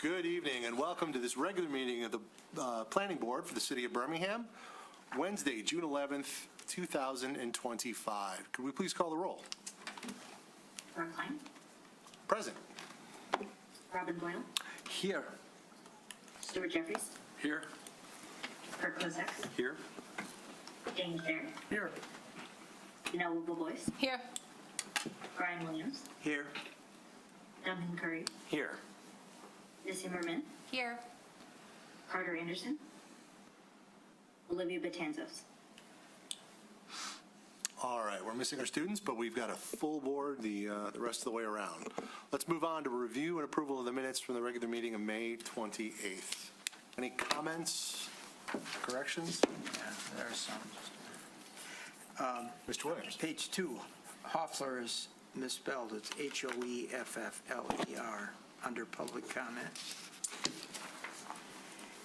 Good evening and welcome to this regular meeting of the Planning Board for the City of Birmingham, Wednesday, June 11th, 2025. Could we please call the roll? Ron Klein. Present. Robin Boyle. Here. Stuart Jeffries. Here. Kurt Kozak. Here. James Baird. Here. Janelle Wigglevoice. Here. Brian Williams. Here. Duncan Curry. Here. Missy Merman. Here. Carter Anderson. Olivia Batanzos. All right, we're missing our students, but we've got a full board the rest of the way around. Let's move on to review and approval of the minutes from the regular meeting of May 28th. Any comments, corrections? Yeah, there's some. Mr. Williams. Page 2, Hoeffler is misspelled. It's Hoeffler under public comment.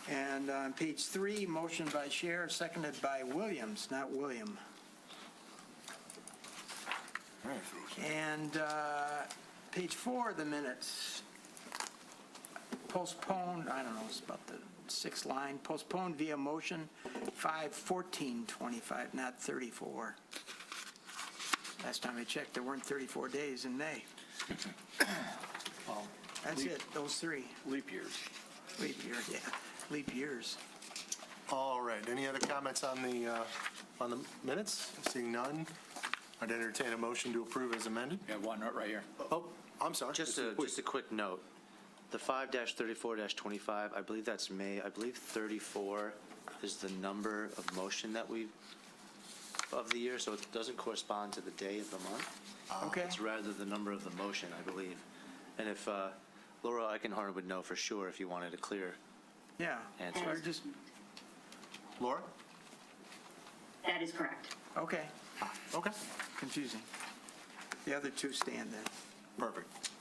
And on page 3, motion by Scher, seconded by Williams, not William. All right. And page 4 of the minutes, postponed, I don't know, it's about the 6th line, postponed via motion 5/14/25, not 34. Last time I checked, there weren't 34 days in May. That's it, those 3. Leap years. Leap year, yeah, leap years. All right, any other comments on the minutes? Seeing none, I'd entertain a motion to approve as amended. We have one right here. Oh, I'm sorry. Just a quick note. The 5-34-25, I believe that's May. I believe 34 is the number of motion that of the year, so it doesn't correspond to the day of the month. Okay, It's rather the number of the motion, I believe. And if Laura Eichenhorn would know for sure if you wanted a clear yeah. answer. Or just, Laura? That is correct. okay, Okay, confusing. The other 2 stand then. perfect.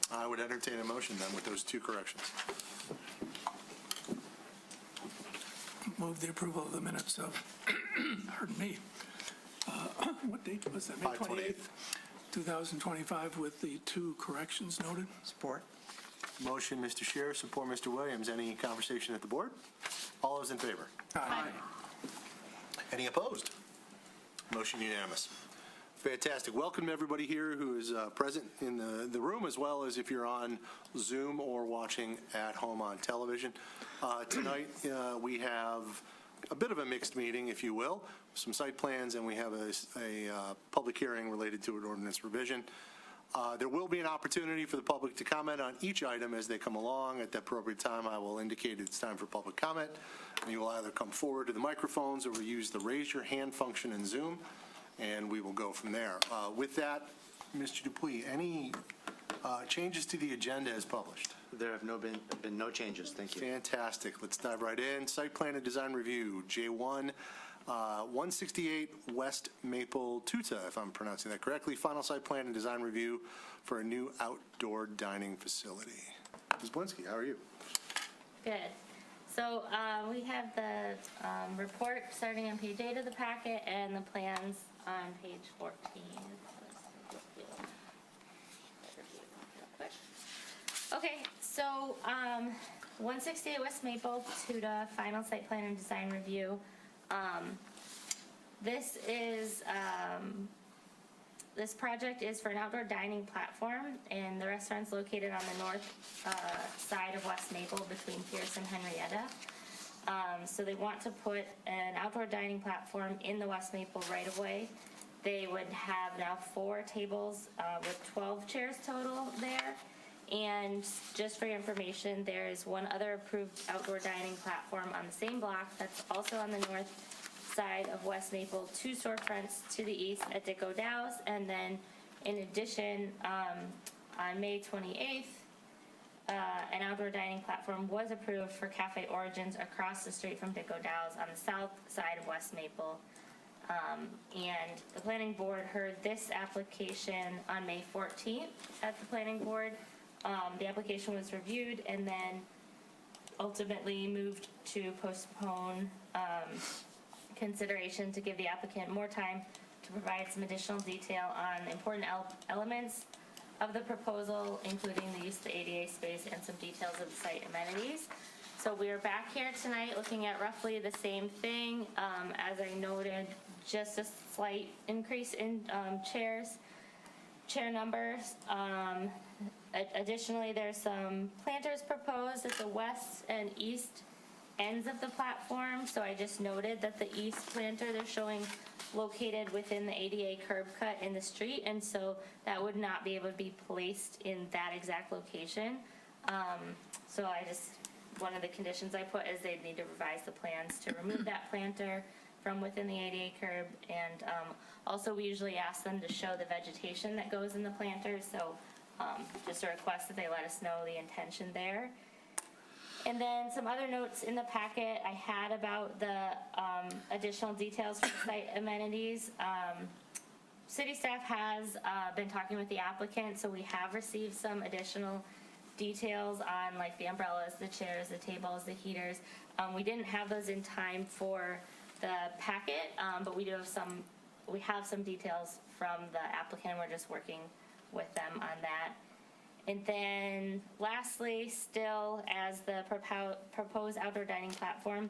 I would entertain a motion then with those 2 corrections. Move the approval of the minutes of, pardon me, what date was that? May 28th, 2025, with the 2 corrections noted. Support. Motion, Mr. Scher, support, Mr. Williams. Any conversation at the board? All those in favor? Aye. Any opposed? Motion unanimous. Fantastic. Welcome to everybody here who is present in the room, as well as if you're on Zoom or watching at home on television. Tonight, we have a bit of a mixed meeting, if you will, some site plans, and we have a public hearing related to an ordinance revision. There will be an opportunity for the public to comment on each item as they come along. At the appropriate time, I will indicate it's time for public comment, and you will either come forward to the microphones or use the raise your hand function in Zoom, and we will go from there. With that, Mr. Dupuis, any changes to the agenda as published? There have been no changes. Thank you. Fantastic. Let's dive right in. Site plan and design review, J1, 168 West Maple Tuta, if I'm pronouncing that correctly. Final site plan and design review for a new outdoor dining facility. Ms. Blinsky, how are you? Good. So we have the report starting on page 8 of the packet and the plans on page 14. Okay, so 168 West Maple, Tuta, final site plan and design review. This project is for an outdoor dining platform, and the restaurant's located on the north side of West Maple between Pierce and Henrietta. So they want to put an outdoor dining platform in the West Maple right-of-way. They would have now 4 tables with 12 chairs total there. And just for your information, there is one other approved outdoor dining platform on the same block that's also on the north side of West Maple, 2 storefronts to the east at Dick O'Dow's. And then in addition, on May 28th, an outdoor dining platform was approved for Cafe Origins across the street from Dick O'Dow's on the south side of West Maple. And the planning board heard this application on May 14th at the planning board. The application was reviewed and then ultimately moved to postpone consideration to give the applicant more time to provide some additional detail on important elements of the proposal, including the use of the ADA space and some details of the site amenities. So we are back here tonight looking at roughly the same thing. As I noted, just a slight increase in chair numbers. Additionally, there's some planters proposed at the west and east ends of the platform. So I just noted that the east planter they're showing located within the ADA curb cut in the street, and so that would not be able to be placed in that exact location. So one of the conditions I put is they'd need to revise the plans to remove that planter from within the ADA curb, and also we usually ask them to show the vegetation that goes in the planters, so just a request that they let us know the intention there. And then some other notes in the packet I had about the additional details for the site amenities. City staff has been talking with the applicant, so we have received some additional details on like the umbrellas, the chairs, the tables, the heaters. We didn't have those in time for the packet, but we have some details from the applicant. We're just working with them on that. And then lastly, still as the proposed outdoor dining platform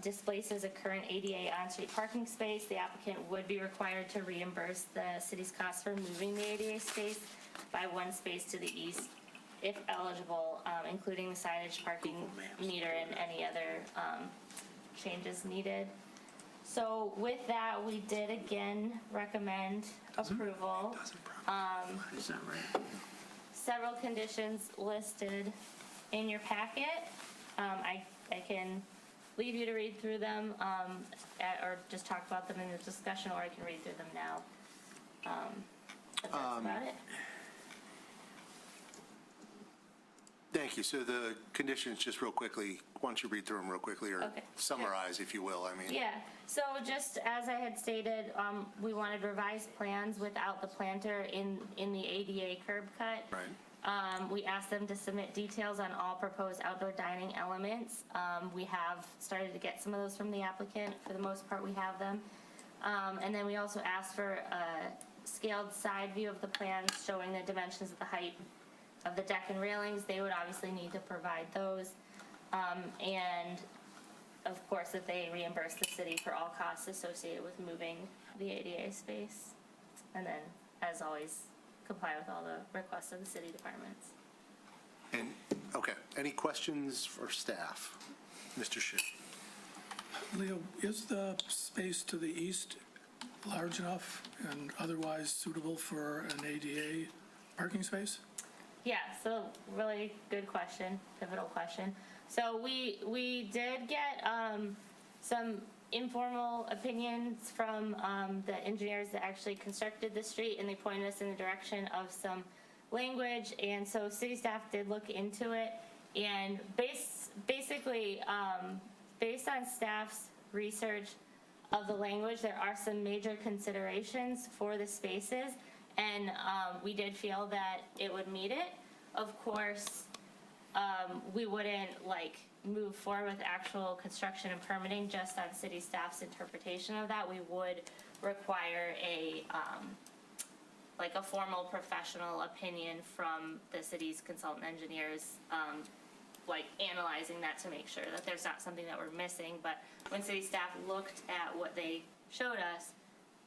displaces a current ADA on-street parking space, the applicant would be required to reimburse the city's cost for moving the ADA space by one space to the east, if eligible, including the signage, parking meter, and any other changes needed. So with that, we did again recommend approval. It's not right. Several conditions listed in your packet. I can leave you to read through them or just talk about them in the discussion, or I can read through them now. But that's about it. Thank you. So the conditions, just real quickly, why don't you read through them real quickly, or Okay, summarize, if you will, I mean. Yeah, so just as I had stated, we wanted revised plans without the planter in the ADA curb cut. Right. We asked them to submit details on all proposed outdoor dining elements. We have started to get some of those from the applicant. For the most part, we have them. And then we also asked for a scaled side view of the plans showing the dimensions of the height of the deck and railings. They would obviously need to provide those. And of course, that they reimburse the city for all costs associated with moving the ADA space. And then, as always, comply with all the requests of the city departments. And, okay, any questions for staff? Mr. Shu? Leo, is the space to the east large enough and otherwise suitable for an ADA parking space? Yeah, so really good question, pivotal question. So we did get some informal opinions from the engineers that actually constructed the street, and they pointed us in the direction of some language, and so city staff did look into it, and basically based on staff's research of the language, there are some major considerations for the spaces, and we did feel that it would meet it. Of course, we wouldn't move forward with actual construction and permitting just on city staff's interpretation of that. We would require a formal professional opinion from the city's consultant engineers, analyzing that to make sure that there's not something that we're missing. But when city staff looked at what they showed us,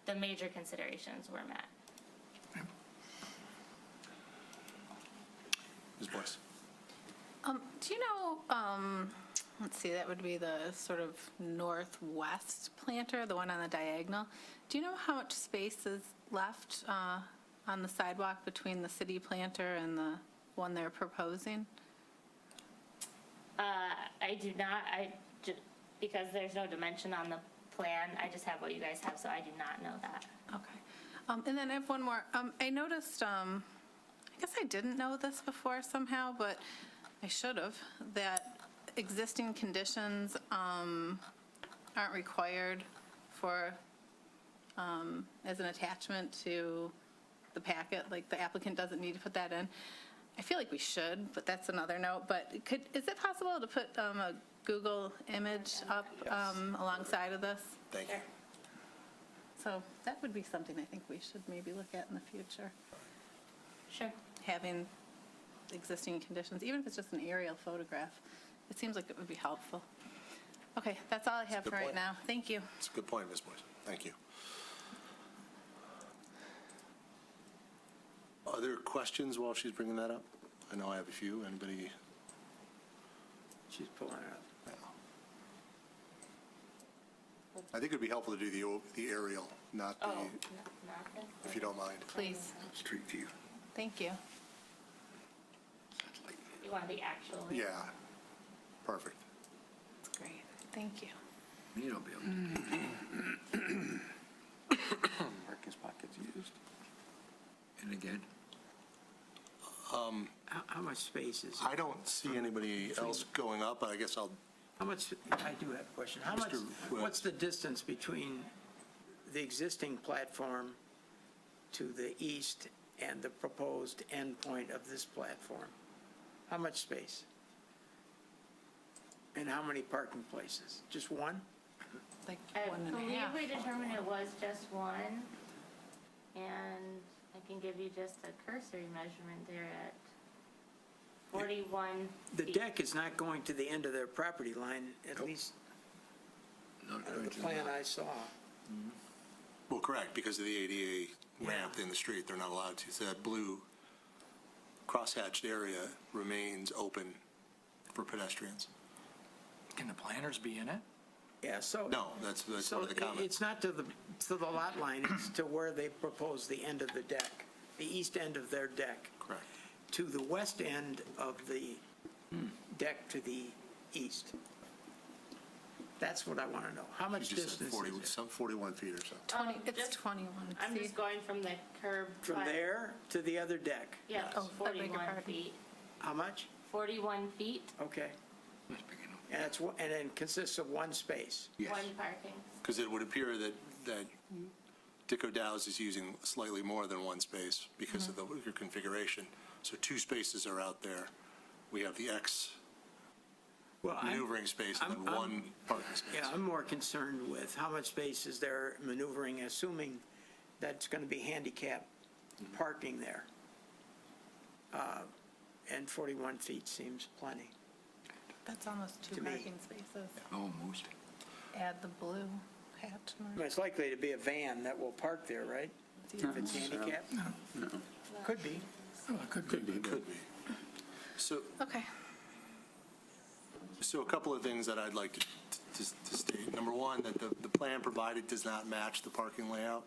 the major considerations were met. Ms. Boyce? Do you know, let's see, that would be the sort of northwest planter, the one on the diagonal. Do you know how much space is left on the sidewalk between the city planter and the one they're proposing? I do not, because there's no dimension on the plan, I just have what you guys have, so I do not know that. Okay. And then I have one more. I noticed, I guess I didn't know this before somehow, but I should have, that existing conditions aren't required for, as an attachment to the packet, like the applicant doesn't need to put that in. I feel like we should, but that's another note. But is it possible to put a Google image up alongside of this? Thank you. So that would be something I think we should maybe look at in the future. Sure. having existing conditions, even if it's just an aerial photograph. It seems like it would be helpful. Okay, that's all I have good for right point. now. Thank you. It's a good point, Ms. Boyce. Thank you. Other questions while she's bringing that up? I know I have a few. Anybody? She's pulling it up. I think it'd be helpful to do the aerial, not the, Oh, not this. if you don't mind. Please. Street view. Thank you. You want the actual? Yeah, perfect. That's great. Thank you. You don't be able to. Parking spot gets used. And again, How much space is, I don't see anybody else going up, but I guess I'll, how much, I do have a question. How much, Mr. Webb. what's the distance between the existing platform to the east and the proposed endpoint of this platform? How much space? And how many parking places? Just one? Like I 1.5. believe we determined it was just one, and I can give you just a cursory measurement there at 41 The feet. deck is not going to the end of their property line, at least not out of the going to plan I saw. well, correct, because of the ADA ramp in the street, they're not allowed to. So that blue crosshatched area remains open for pedestrians. Can the planners be in it? Yeah, so. No, that's So one of the comments. it's not to the lot line, it's to where they propose the end of the deck, the east end of their deck. Correct. To the west end of the deck to the east. That's what I want to know. How much You just said distance 40, is it? some 41 feet or so. It's just- 21. I'm See? just going from the curb. From there to the other deck? Yes, Oh, I beg your 41 pardon. feet. How much? 41 feet, Okay. That's big enough. And it's, and it consists of one space. Yes. one parking. Because it would appear that Dico Dows is using slightly more than one space because of your configuration. So two spaces are out there. We have the X Well, maneuvering space and then I'm- one parking space. Yeah, I'm more concerned with how much space is there maneuvering, assuming that's going to be handicap parking there. And 41 feet seems plenty. That's almost two To me. parking spaces. Almost. Add the blue hatch I mean, mark. it's likely to be a van that will park there, right? If it's handicapped? Could be. Oh, it could be. It could be. So, Okay. so a couple of things that I'd like to state. Number one, that the plan provided does not match the parking layout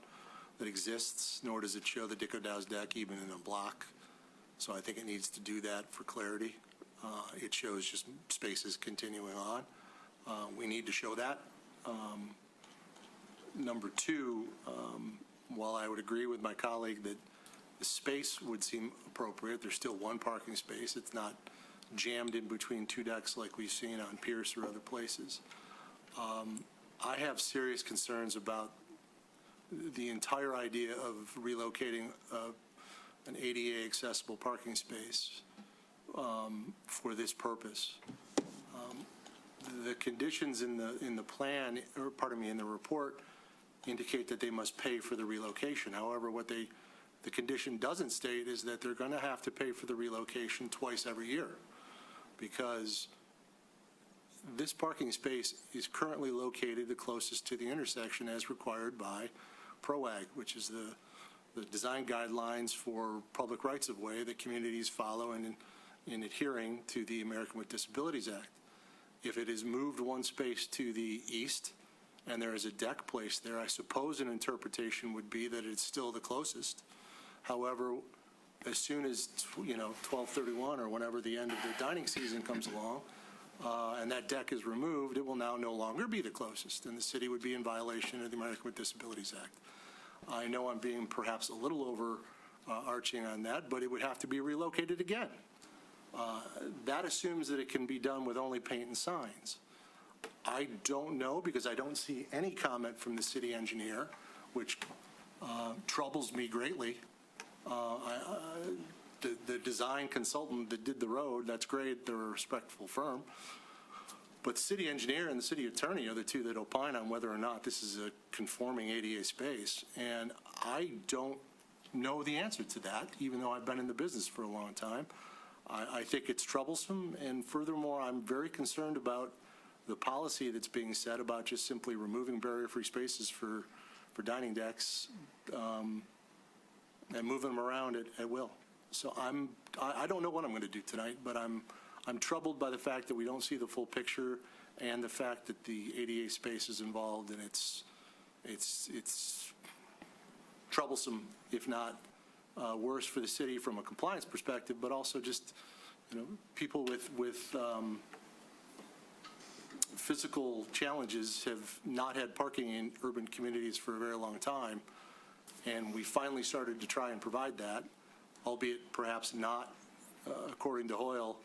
that exists, nor does it show the Dico Dows deck even in a block. So I think it needs to do that for clarity. It shows just spaces continuing on. We need to show that. Number two, while I would agree with my colleague that the space would seem appropriate, there's still one parking space. It's not jammed in between two decks like we've seen on Pierce or other places. I have serious concerns about the entire idea of relocating an ADA accessible parking space for this purpose. The conditions in the plan, or pardon me, in the report indicate that they must pay for the relocation. However, what the condition doesn't state is that they're going to have to pay for the relocation twice every year, because this parking space is currently located the closest to the intersection as required by PROAG, which is the design guidelines for public rights-of-way that communities follow in adhering to the American with Disabilities Act. If it is moved one space to the east and there is a deck placed there, I suppose an interpretation would be that it's still the closest. However, as soon as, 12/31 or whenever the end of the dining season comes along, and that deck is removed, it will now no longer be the closest, and the city would be in violation of the American with Disabilities Act. I know I'm being perhaps a little overarching on that, but it would have to be relocated again. That assumes that it can be done with only paint and signs. I don't know, because I don't see any comment from the city engineer, which troubles me greatly. The design consultant that did the road, that's great, they're a respectful firm. But the city engineer and the city attorney are the two that opine on whether or not this is a conforming ADA space. And I don't know the answer to that, even though I've been in the business for a long time. I think it's troublesome, and furthermore, I'm very concerned about the policy that's being said about just simply removing barrier-free spaces for dining decks and moving them around at will. So I don't know what I'm going to do tonight, but I'm troubled by the fact that we don't see the full picture and the fact that the ADA space is involved, and it's troublesome, if not worse for the city from a compliance perspective, but also just, people with physical challenges have not had parking in urban communities for a very long time, and we finally started to try and provide that, albeit perhaps not, according to Hoyle,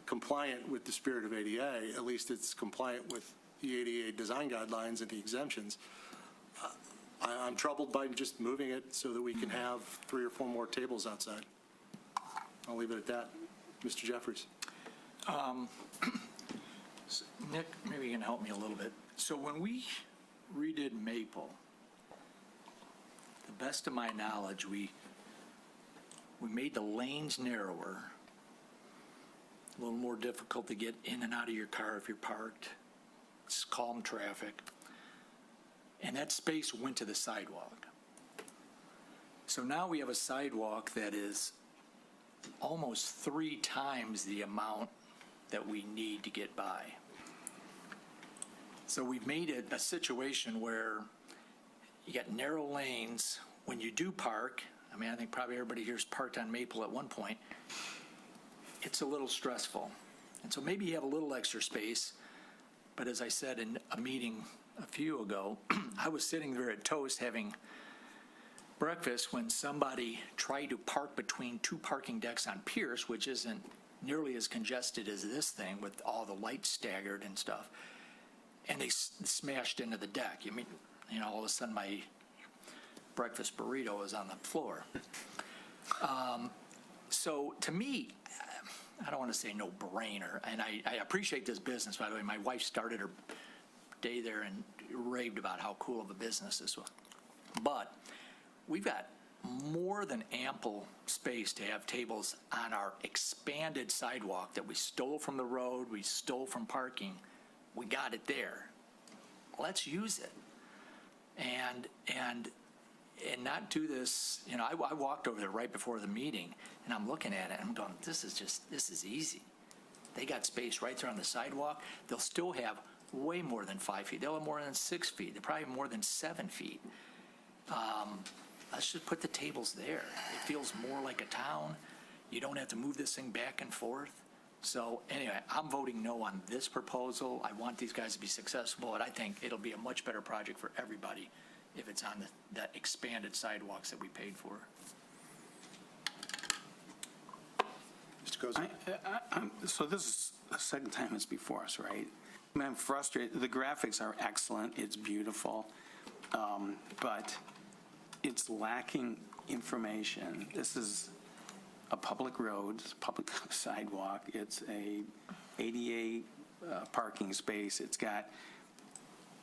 compliant with the spirit of ADA. At least it's compliant with the ADA design guidelines and the exemptions. I'm troubled by just moving it so that we can have 3 or 4 more tables outside. I'll leave it at that. Mr. Jeffries. Nick, maybe you can help me a little bit. So when we redid Maple, the best of my knowledge, we made the lanes narrower, a little more difficult to get in and out of your car if you're parked. It's calm traffic. And that space went to the sidewalk. So now we have a sidewalk that is almost 3 times the amount that we need to get by. So we've made it a situation where you got narrow lanes. When you do park, I think probably everybody here's parked on Maple at one point, it's a little stressful. And so maybe you have a little extra space, but as I said in a meeting a few ago, I was sitting there at Toast having breakfast when somebody tried to park between 2 parking decks on Pierce, which isn't nearly as congested as this thing with all the lights staggered and stuff, and they smashed into the deck. All of a sudden my breakfast burrito is on the floor. So to me, I don't want to say no brainer, and I appreciate this business, by the way. My wife started her day there and raved about how cool of a business this was. But we've got more than ample space to have tables on our expanded sidewalk that we stole from the road, we stole from parking. We got it there. Let's use it. And not do this, I walked over there right before the meeting, and I'm looking at it, and I'm going, this is easy. They got space right there on the sidewalk. They'll still have way more than 5 feet. They'll have more than 6 feet. They'll probably have more than 7 feet. Let's just put the tables there. It feels more like a town. You don't have to move this thing back and forth. So anyway, I'm voting no on this proposal. I want these guys to be successful, and I think it'll be a much better project for everybody if it's on that expanded sidewalks that we paid for. Mr. Kozak. So this is the second time it's before us, right? I'm frustrated. The graphics are excellent. It's beautiful. But it's lacking information. This is a public road, it's a public sidewalk. It's a ADA parking space. It's got,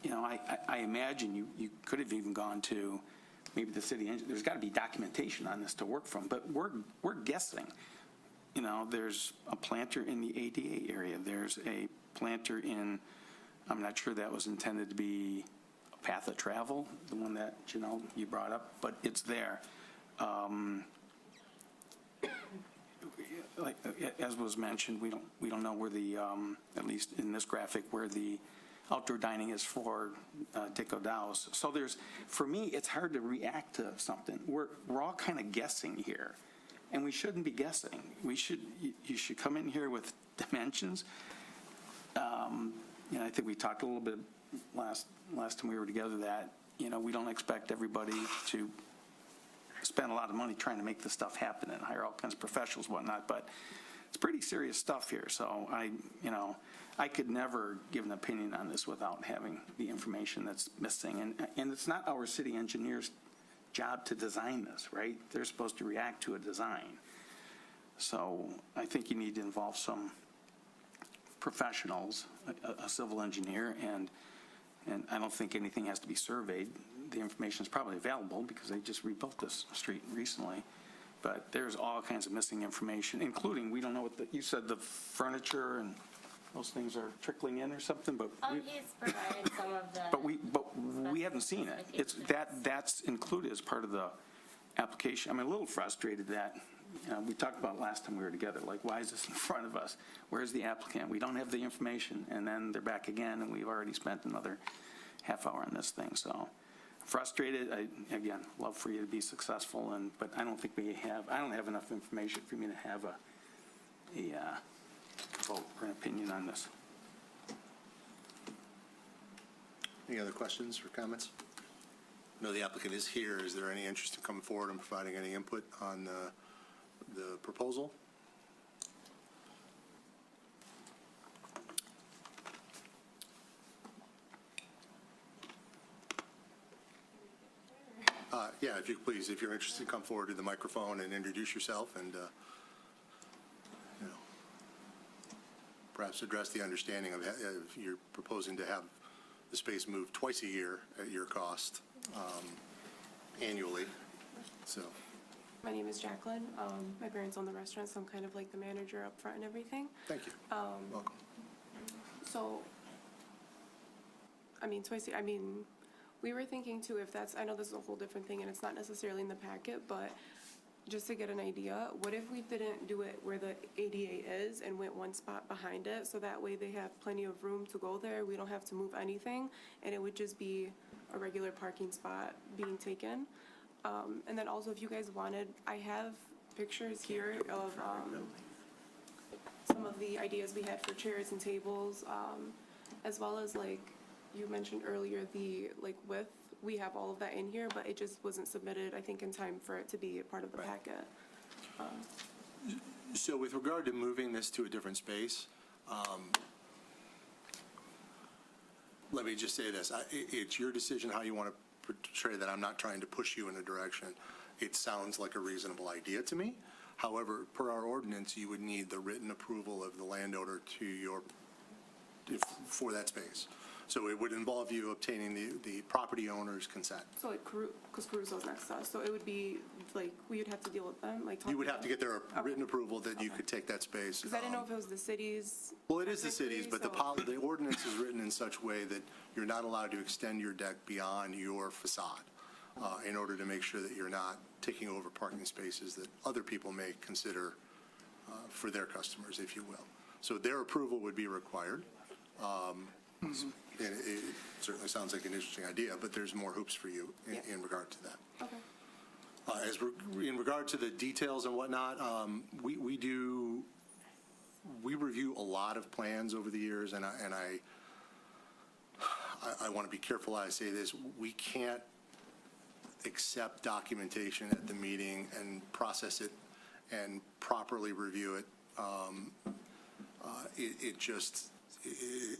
I imagine you could have even gone to maybe the city engineer. There's got to be documentation on this to work from, but we're guessing. There's a planter in the ADA area. There's a planter in, I'm not sure that was intended to be a path of travel, the one that, you brought up, but it's there. Like, as was mentioned, we don't know where the, at least in this graphic, where the outdoor dining is for Dick O'Dow's. So for me, it's hard to react to something. We're all kind of guessing here, and we shouldn't be guessing. You should come in here with dimensions. I think we talked a little bit last time we were together that, we don't expect everybody to spend a lot of money trying to make this stuff happen and hire all kinds of professionals and whatnot, but it's pretty serious stuff here. So I could never give an opinion on this without having the information that's missing. And it's not our city engineer's job to design this, right? They're supposed to react to a design. So I think you need to involve some professionals, a civil engineer, and I don't think anything has to be surveyed. the information is probably available because they just rebuilt this street recently. But there's all kinds of missing information, including, we don't know what you said the furniture and those things are trickling in or something, but. He's provided some of the. But we haven't seen it. It's, that's included as part of the application. I'm a little frustrated that, we talked about it last time we were together, like, why is this in front of us? Where's the applicant? We don't have the information, and then they're back again, and we've already spent another half hour on this thing, so frustrated. Again, love for you to be successful, but I don't think I don't have enough information for me to have a vote or an opinion on this. Any other questions or comments? No, the applicant is here. Is there any interest in coming forward and providing any input on the proposal? Yeah, if you please, if you're interested, come forward to the microphone and introduce yourself and, perhaps address the understanding of if you're proposing to have the space moved twice a year at your cost annually. So, My name is Jacqueline. My parents own the restaurant, so I'm kind of like the manager up front and everything. thank you. Welcome. So, we were thinking too, if that's, I know this is a whole different thing and it's not necessarily in the packet, but just to get an idea, what if we didn't do it where the ADA is and went one spot behind it, so that way they have plenty of room to go there, we don't have to move anything, and it would just be a regular parking spot being taken. And then also, if you guys wanted, I have pictures here of some of the ideas we had for chairs and tables, as well as, like you mentioned earlier, the width. We have all of that in here, but it just wasn't submitted, I think, in time for it to be a part of the Right. packet. So with regard to moving this to a different space, let me just say this. It's your decision how you want to portray that. I'm not trying to push you in a direction. It sounds like a reasonable idea to me. However, per our ordinance, you would need the written approval of the landowner for that space. So it would involve you obtaining the property owner's consent. So because Caruso's next to us, so it would be we would have to deal with them, talk You would to have to them. get their written approval that you could take that space. Because I didn't know if it was the city's. Well, it is the city's, but technically, the ordinance is written in such a way that you're not allowed to extend your deck beyond your facade in order to make sure that you're not taking over parking spaces that other people may consider for their customers, if you will. So their approval would be required. And it certainly sounds like an interesting idea, but there's more hoops for you in regard to that. Okay. In regard to the details and whatnot, we review a lot of plans over the years, and I want to be careful how I say this. We can't accept documentation at the meeting and process it and properly review it.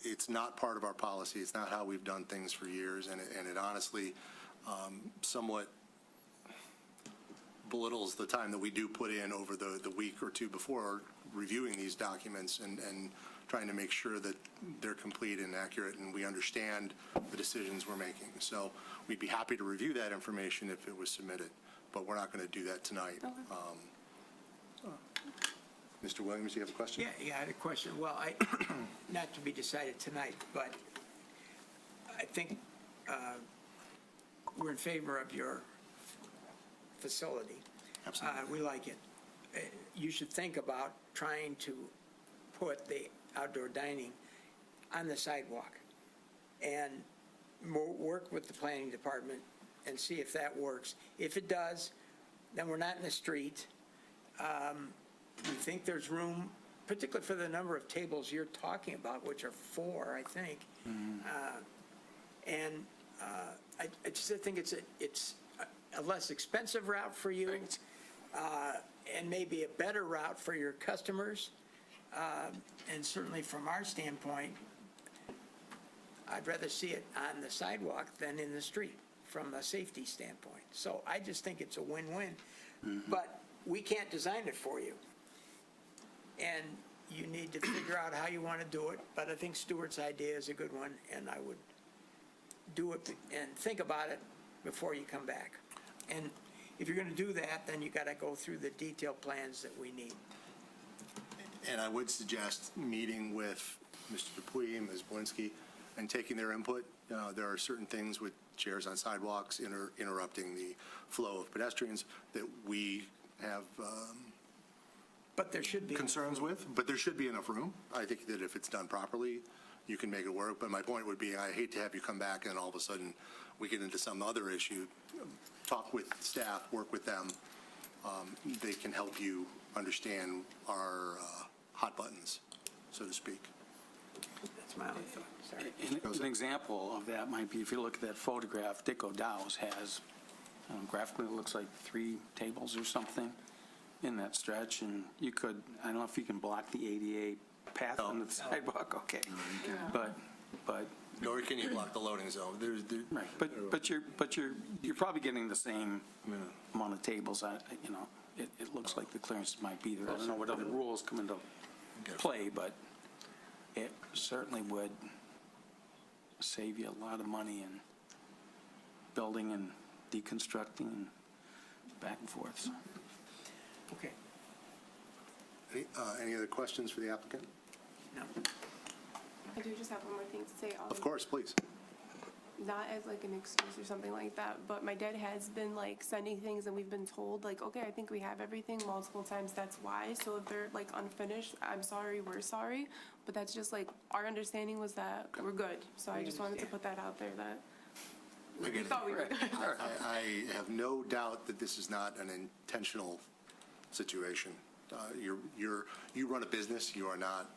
It's not part of our policy. It's not how we've done things for years, and it honestly somewhat belittles the time that we do put in over the week or two before reviewing these documents and trying to make sure that they're complete and accurate and we understand the decisions we're making. So we'd be happy to review that information if it was submitted, but we're not going to do that tonight. Mr. Williams, you have a question? Yeah, I had a question. Well, not to be decided tonight, but I think we're in favor of your facility. Absolutely. We like it. You should think about trying to put the outdoor dining on the sidewalk and work with the planning department and see if that works. If it does, then we're not in the street. We think there's room, particularly for the number of tables you're talking about, which are 4, I think. I just think it's a less expensive route for you, and maybe a better route for your customers. And certainly from our standpoint, I'd rather see it on the sidewalk than in the street from a safety standpoint. So I just think it's a win-win. But we can't design it for you. And you need to figure out how you want to do it. But I think Stuart's idea is a good one, and I would do it and think about it before you come back. And if you're going to do that, then you got to go through the detailed plans that we need. And I would suggest meeting with Mr. Dupuy and Ms. Blinsky and taking their input. There are certain things with chairs on sidewalks interrupting the flow of pedestrians that we have But there should be. concerns with, but there should be enough room. I think that if it's done properly, you can make it work. But my point would be, I hate to have you come back and all of a sudden we get into some other issue. Talk with staff, work with them. They can help you understand our hot buttons, so to speak. That's my only thought, sorry. An example of that might be, if you look at that photograph, Dick O'Dow's has, graphically, it looks like 3 tables or something in that stretch, and you could, I don't know if you can block the ADA path on the sidewalk, okay. But, Nor can you block the loading zone. right, but you're probably getting the same amount of tables, you know, it looks like the clearance might be there. I don't know what other rules come into play, but it certainly would save you a lot of money in building and deconstructing and back and forth, so. Okay, Any other questions for the applicant? no. I do just have one more thing to say. Of course, please. Not as like an excuse or something like that, but my dad has been like sending things and we've been told like, okay, I think we have everything multiple times, that's why. So if they're like unfinished, I'm sorry, we're sorry. But that's just like, our understanding was that we're good. So I just wanted to put that out there that we thought we were good. I have no doubt that this is not an intentional situation. You run a business, you are not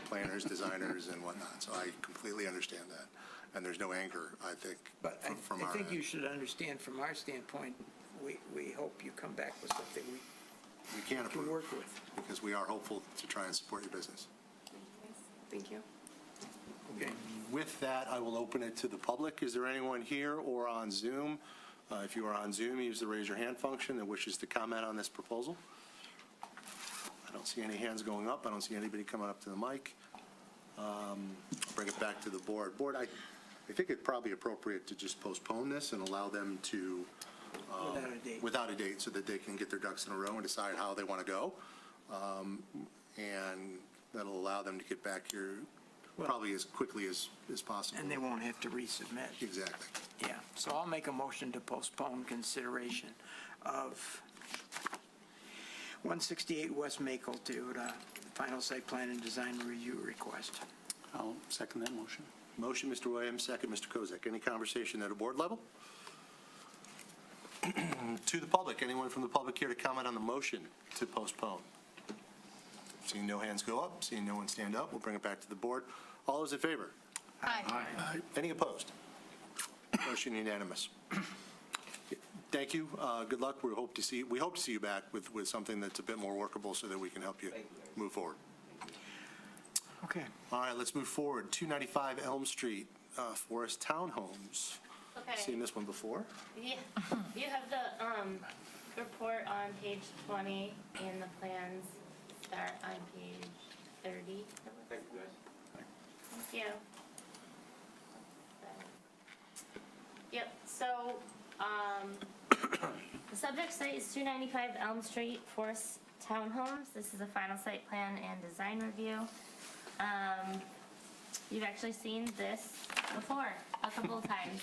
planners, designers, and whatnot, so I completely understand that. And there's no anger, I think, But from I our think end. you should understand from our standpoint, we hope you come back with something we We can't can approve, work with. because we are hopeful to try and support your business. Thank you. Okay. With that, I will open it to the public. Is there anyone here or on Zoom? If you are on Zoom, use the raise your hand function that wishes to comment on this proposal. I don't see any hands going up. I don't see anybody coming up to the mic. Bring it back to the board. Board, I think it's probably appropriate to just postpone this and allow them to, Without a date. without a date, so that they can get their ducks in a row and decide how they want to go. And that'll allow them to get back here probably as quickly as possible. And they won't have to resubmit. Exactly. Yeah, so I'll make a motion to postpone consideration of 168 West Maple to the final site plan and design review request. I'll second that motion. Motion, Mr. Williams, second, Mr. Kozak. Any conversation at a board level? To the public, anyone from the public here to comment on the motion to postpone? Seeing no hands go up, seeing no one stand up, we'll bring it back to the board. All those in favor? Aye. Any opposed? Motion unanimous. Thank you. Good luck. We hope to see you back with something that's a bit more workable so that we can help you move forward. Okay. All right, let's move forward. 295 Elm Street, Forest Townhomes. Seen this one before? Yeah, you have the report on page 20 and the plans start on page 30. Thank you. Yep, so, the subject site is 295 Elm Street, Forest Townhomes. This is a final site plan and design review. You've actually seen this before, a couple of times.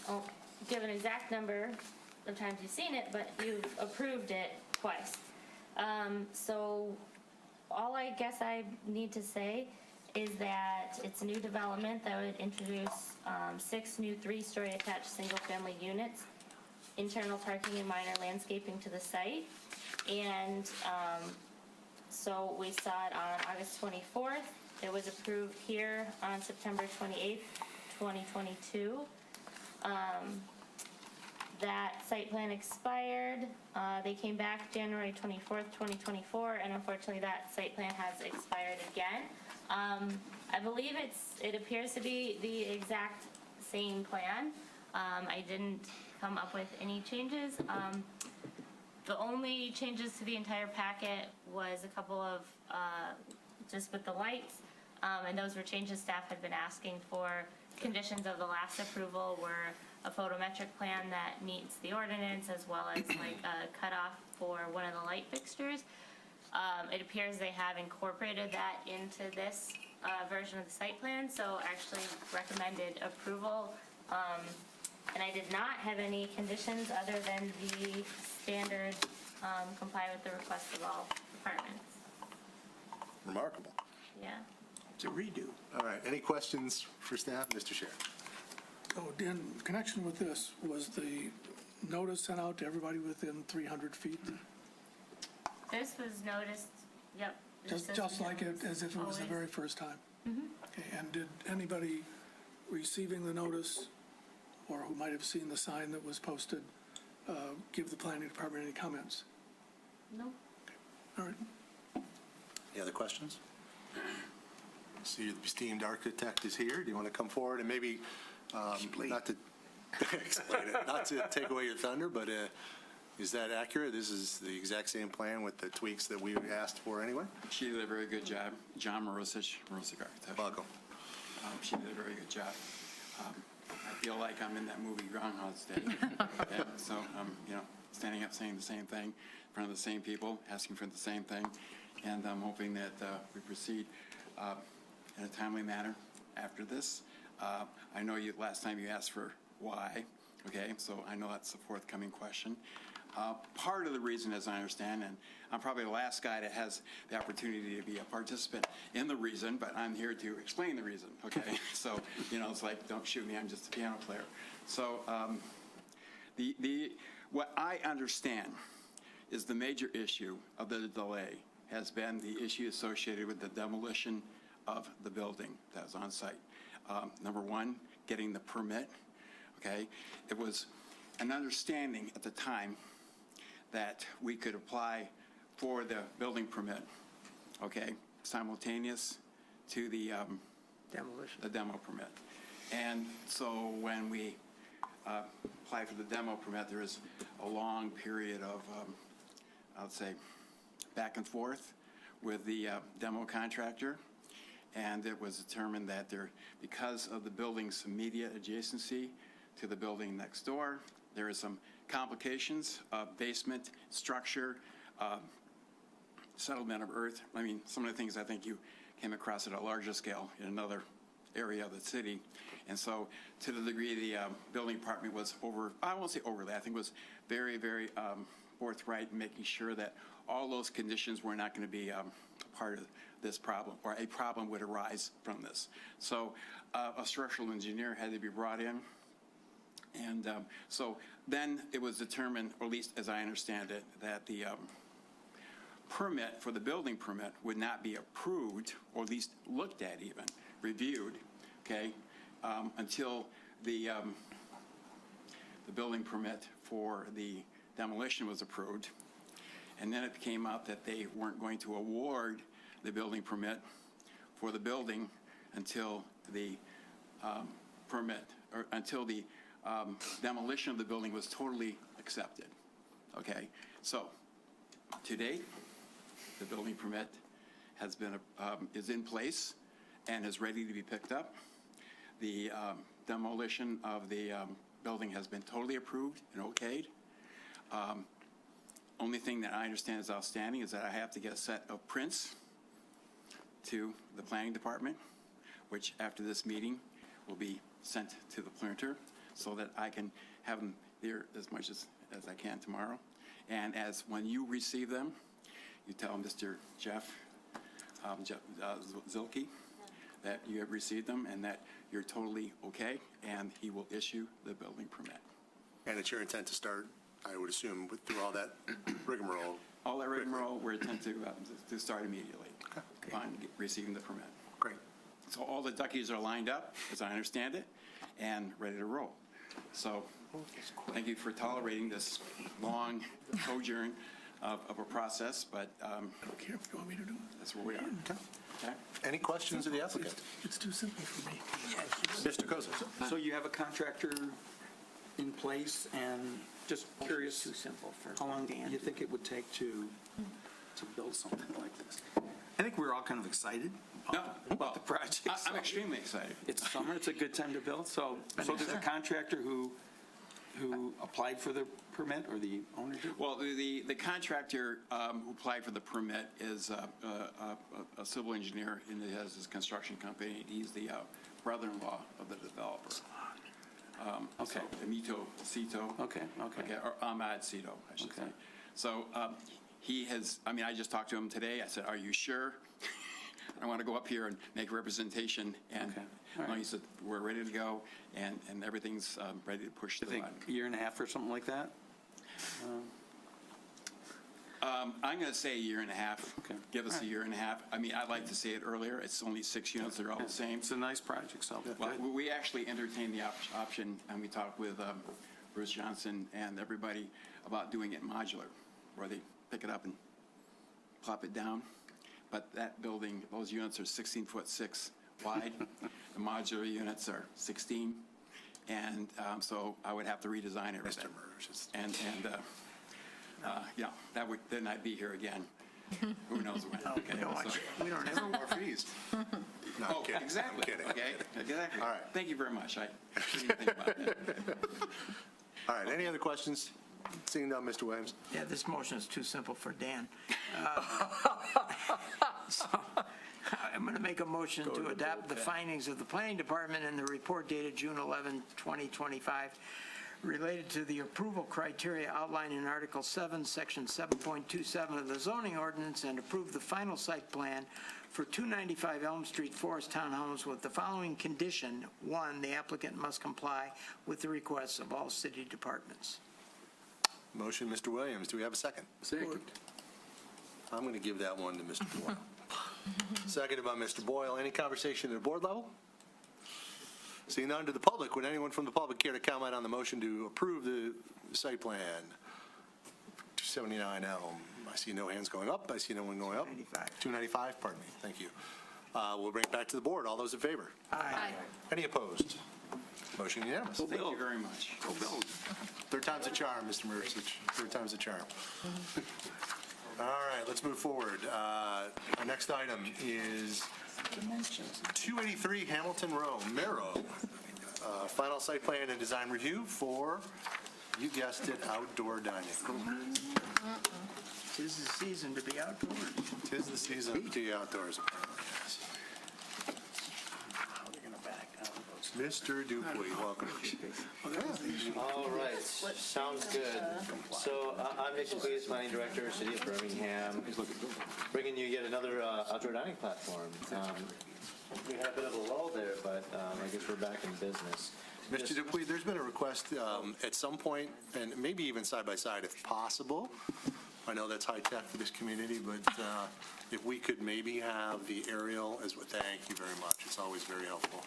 I'll give an exact number of times you've seen it, but you've approved it twice. So all I guess I need to say is that it's a new development that would introduce 6 new 3-story attached single-family units, internal parking and minor landscaping to the site. And so we saw it on August 24th. It was approved here on September 28th, 2022. That site plan expired. They came back January 24th, 2024, and unfortunately that site plan has expired again. I believe it appears to be the exact same plan. I didn't come up with any changes. The only changes to the entire packet was a couple of, just with the lights, and those were changes staff had been asking for conditions of the last approval were a photometric plan that meets the ordinance, as well as like a cutoff for one of the light fixtures. It appears they have incorporated that into this version of the site plan, so actually recommended approval. And I did not have any conditions other than the standard comply with the request of all departments. Remarkable. Yeah. It's a redo. All right, any questions for staff? Mr. Sheriff? Oh, in connection with this, was the notice sent out to everybody within 300 feet? This was noticed, yep. this is Just like it, noticed as if it was the always. very first time? Okay, and did anybody receiving the notice, or who might have seen the sign that was posted, give the planning department any comments? No. All right. Any other questions? See, the esteemed architect is here. Do you want to come forward and maybe, not to explain it, not to take away your thunder, but is that accurate? This is the exact same plan with the tweaks that we asked for anyway? She did a very good job. John Morosich, Morosich Architecture. Welcome. She did a very good job. I feel like I'm in that movie Groundhog's Day. Yeah, so I'm, standing up saying the same thing in front of the same people, asking for the same thing, and I'm hoping that we proceed in a timely manner after this. I know last time you asked for why, okay, so I know that's a forthcoming question. Part of the reason, as I understand, and I'm probably the last guy that has the opportunity to be a participant in the reason, but I'm here to explain the reason, okay? So, it's like, don't shoot me, I'm just a piano player. So, what I understand is the major issue of the delay has been the issue associated with the demolition of the building that was on site. Number one, getting the permit, okay? It was an understanding at the time that we could apply for the building permit, okay, simultaneous to the Demolition. the demo permit. And so when we apply for the demo permit, there is a long period of, I would say, back and forth with the demo contractor. And it was determined that because of the building's immediate adjacency to the building next door, there is some complications of basement structure, settlement of earth. I mean, some of the things I think you came across at a larger scale in another area of the city. And so to the degree the building department was I won't say overly, I think was very, very forthright in making sure that all those conditions were not going to be a part of this problem, or a problem would arise from this. So a structural engineer had to be brought in. And so then it was determined, or at least as I understand it, that the permit for the building permit would not be approved, or at least looked at even, reviewed, okay, until the building permit for the demolition was approved. And then it came out that they weren't going to award the building permit for the building until the permit, or until the demolition of the building was totally accepted. Okay, so to date, the building permit has been is in place and is ready to be picked up. The demolition of the building has been totally approved and okayed. Only thing that I understand is outstanding is that I have to get a set of prints to the planning department, which after this meeting will be sent to the printer so that I can have them there as much as I can tomorrow. And when you receive them, you tell Mr. Jeff Zilke that you have received them and that you're totally okay, and he will issue the building permit. And it's your intent to start, I would assume, through all that rigmarole? All that rigmarole, we're intent to start immediately upon receiving the permit. Great. So all the duckies are lined up, as I understand it, and ready to roll. So thank you for tolerating this long sojourn of a process, but I don't care if you want me to do it. that's where we are. Okay? Any questions of the applicant? It's too simple for me. Mr. Kozak? So you have a contractor in place, and just curious, Too simple for how long do Dan. you think it would take to build something like this? I think we're all kind of excited No, well, the project. I'm extremely excited. It's summer, it's a good time to build, so there's a contractor who applied for the permit, or the owner did? Well, the contractor who applied for the permit is a civil engineer, and he has his construction company. He's the brother-in-law of the developer. Okay. So, Amito Cito. Okay. Or Ahmad Cito, I should say. So he has, I mean, I just talked to him today. I said, "Are you sure?" I want to go up here and make a representation, and Okay. All right. he said, "We're ready to go, and everything's ready to push I the think button." a year and a half or something like that? I'm going to say a year and a half. Okay. Give us a year and a half. I mean, I'd like to see it earlier. It's only 6 units. They're all the same. It's a nice project, so. Well, good. we actually entertained the option, and we talked with Bruce Johnson and everybody about doing it modular, where they pick it up and plop it down. But that building, those units are 16'6" wide. The modular units are 16, and so I would have to redesign everything. And yeah, that would, then I'd be here again. Who knows when? Okay, so- We don't No have, more fees. No, I'm Oh, kidding. exactly. I'm kidding. Okay, exactly. All right. Thank you very much. I didn't think about that. All right, any other questions? Seeing none, Mr. Williams. yeah, this motion is too simple for Dan. So, I'm going to make a motion to adopt the findings of the planning department in the report dated June 11, 2025, related to the approval criteria outlined in Article 7, Section 7.27 of the zoning ordinance, and approve the final site plan for 295 Elm Street, Forest Townhomes, with the following condition. 1, the applicant must comply with the requests of all city departments. Motion, Mr. Williams. Do we have a second? Second. I'm going to give that one to Mr. Boyle. Seconded by Mr. Boyle. Any conversation at the board level? Seeing none, to the public, would anyone from the public care to comment on the motion to approve the site plan? 279 Elm. I see no hands going up. I see no one going up. 295. 295, pardon me. Thank you. We'll bring it back to the board. All those in favor? Aye. Any opposed? Motion unanimous. Thank you very much. Go build. Third time's a charm, Mr. Mercich. Third time's a charm. All right, let's move forward. Our next item is 283 Hamilton Row, Merrow. Final site plan and design review for, you guessed it, outdoor dining. Tis the season to be outdoors. 'Tis the season to be outdoors, apparently, yes. Mr. Dupuy, welcome. All right, sounds good. So I'm Nick Dupuy, Planning Director, City of Birmingham, bringing you yet another outdoor dining platform. We had a bit of a lull there, but I guess we're back in business. Mr. Dupuy, there's been a request at some point, and maybe even side by side if possible. I know that's high tech for this community, but if we could maybe have the aerial as well. Thank you very much. It's always very helpful.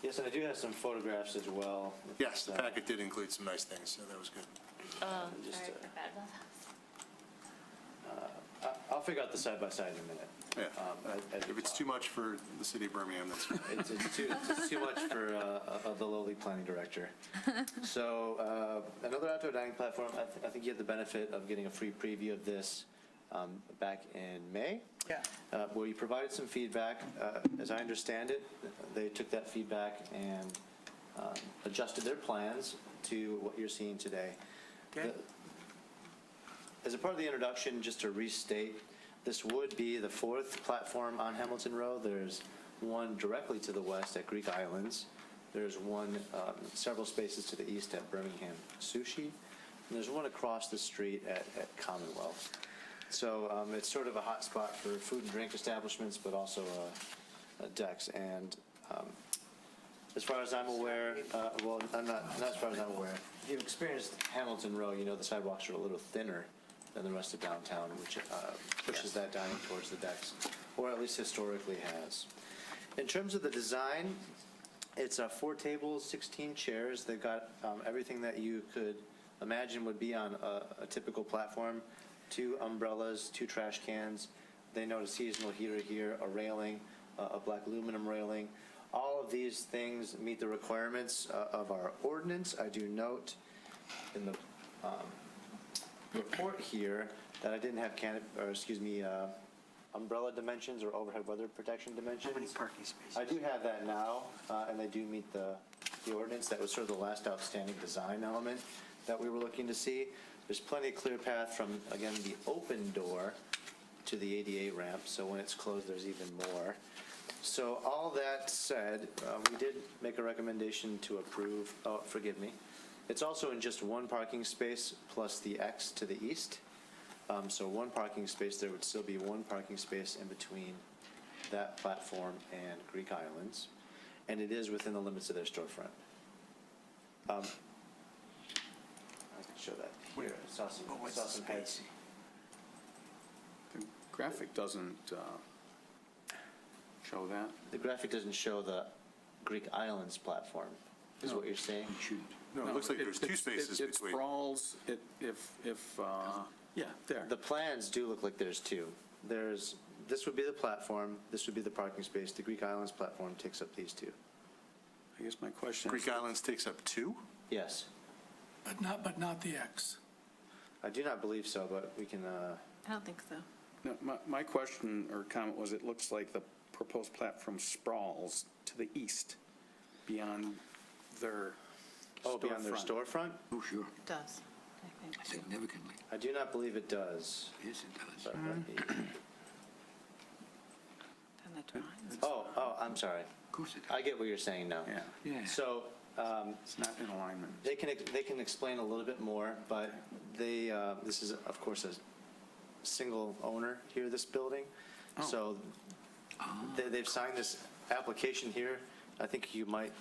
Yes, and I do have some photographs as well. Yes, the packet did include some nice things, so that was good. Just, Sorry, I forgot about that. I'll figure out the side-by-side in a minute. Yeah. If it's too much for the city of Birmingham, that's fine. It's too much for the lowly planning director. So another outdoor dining platform, I think you had the benefit of getting a free preview of this back in May. Yeah. Where you provided some feedback. As I understand it, they took that feedback and adjusted their plans to what you're seeing today. Okay. As a part of the introduction, just to restate, this would be the fourth platform on Hamilton Row. There's one directly to the west at Greek Islands. There's one several spaces to the east at Birmingham Sushi. And there's one across the street at Commonwealth. So it's sort of a hot spot for food and drink establishments, but also decks. And as far as I'm aware, well, I'm not as far as I'm aware. If you've experienced Hamilton Row, you know the sidewalks are a little thinner than the rest of downtown, which pushes that dining towards the decks, or at least historically has. In terms of the design, it's 4 tables, 16 chairs. They've got everything that you could imagine would be on a typical platform. 2 umbrellas, 2 trash cans. They note a seasonal heater here, a railing, a black aluminum railing. All of these things meet the requirements of our ordinance. I do note in the report here that I didn't have umbrella dimensions or overhead weather protection dimensions. How many parking spaces? I do have that now, and they do meet the ordinance. That was sort of the last outstanding design element that we were looking to see. There's plenty of clear path from, again, the open door to the ADA ramp, so when it's closed, there's even more. So all that said, we did make a recommendation to approve, oh, forgive me. It's also in just one parking space plus the X to the east. So one parking space, there would still be one parking space in between that platform and Greek Islands, and it is within the limits of their storefront. I can show that here. I saw some heads. The graphic doesn't show that. The graphic doesn't show the Greek Islands platform, is what you're saying? No, it looks like there's two spaces It between. sprawls, yeah, there. The plans do look like there's two. This would be the platform, this would be the parking space. The Greek Islands platform takes up these two. I guess my question is. Greek Islands takes up two? Yes. But not the X. I do not believe so, but we can, I don't think so. No, my question or comment was, it looks like the proposed platform sprawls to the east beyond their beyond their storefront? Oh, sure, It does, I think. significantly. I do not believe it does. Yes, it does. But let me- And the drawings. Oh, I'm sorry. Of course it I does. get what you're saying now. Yeah, Yeah. So, it's not in alignment. they can explain a little bit more, but this is, of course, a single owner here, this building. So they've signed this application here. I think you might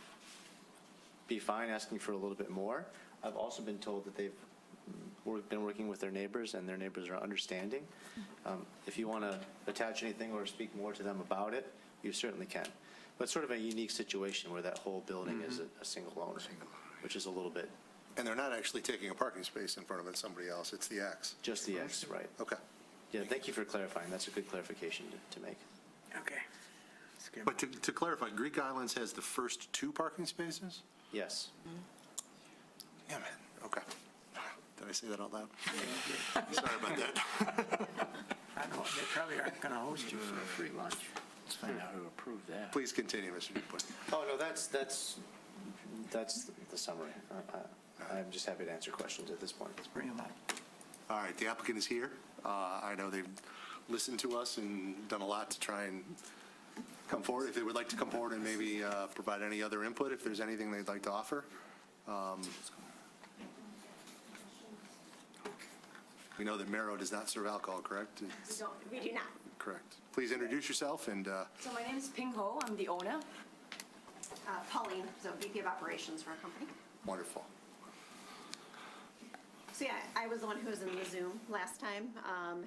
be fine asking for a little bit more. I've also been told that they've been working with their neighbors, and their neighbors are understanding. If you want to attach anything or speak more to them about it, you certainly can. But it's sort of a unique situation where that whole building is a single owner, which is a little bit, And they're not actually taking a parking space in front of it, somebody else, it's the X. just the X, right? Okay. Yeah, thank you for clarifying. That's a good clarification to make. Okay. That's good. But to clarify, Greek Islands has the first two parking spaces? Yes. Yeah, man, okay. Did I say that out loud? Sorry about that. I know, they probably aren't going to host you for a free lunch. Let's find out who approved that. Please continue, Mr. Dupuy. Oh, no, that's the summary. I'm just happy to answer questions at this point. Bring them up. All right, the applicant is here. I know they've listened to us and done a lot to try and come forward. If they would like to come forward and maybe provide any other input, if there's anything they'd like to offer. We know that Marrow does not serve alcohol, correct? We do not. Correct. Please introduce yourself and, So my name is Ping Ho. I'm the owner. Pauline, so VP of Operations for our company. wonderful. So yeah, I was the one who was in the Zoom last time.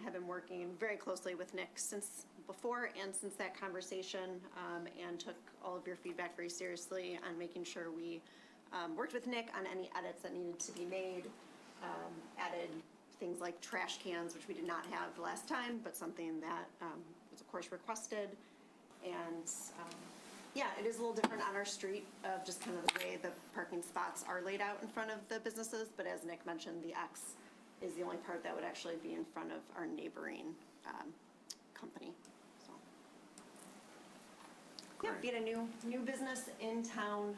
Have been working very closely with Nick since before and since that conversation, and took all of your feedback very seriously on making sure we worked with Nick on any edits that needed to be made. Added things like trash cans, which we did not have last time, but something that was of course requested. And yeah, it is a little different on our street of just kind of the way the parking spots are laid out in front of the businesses. But as Nick mentioned, the X is the only part that would actually be in front of our neighboring company. So yeah, being a new business in town,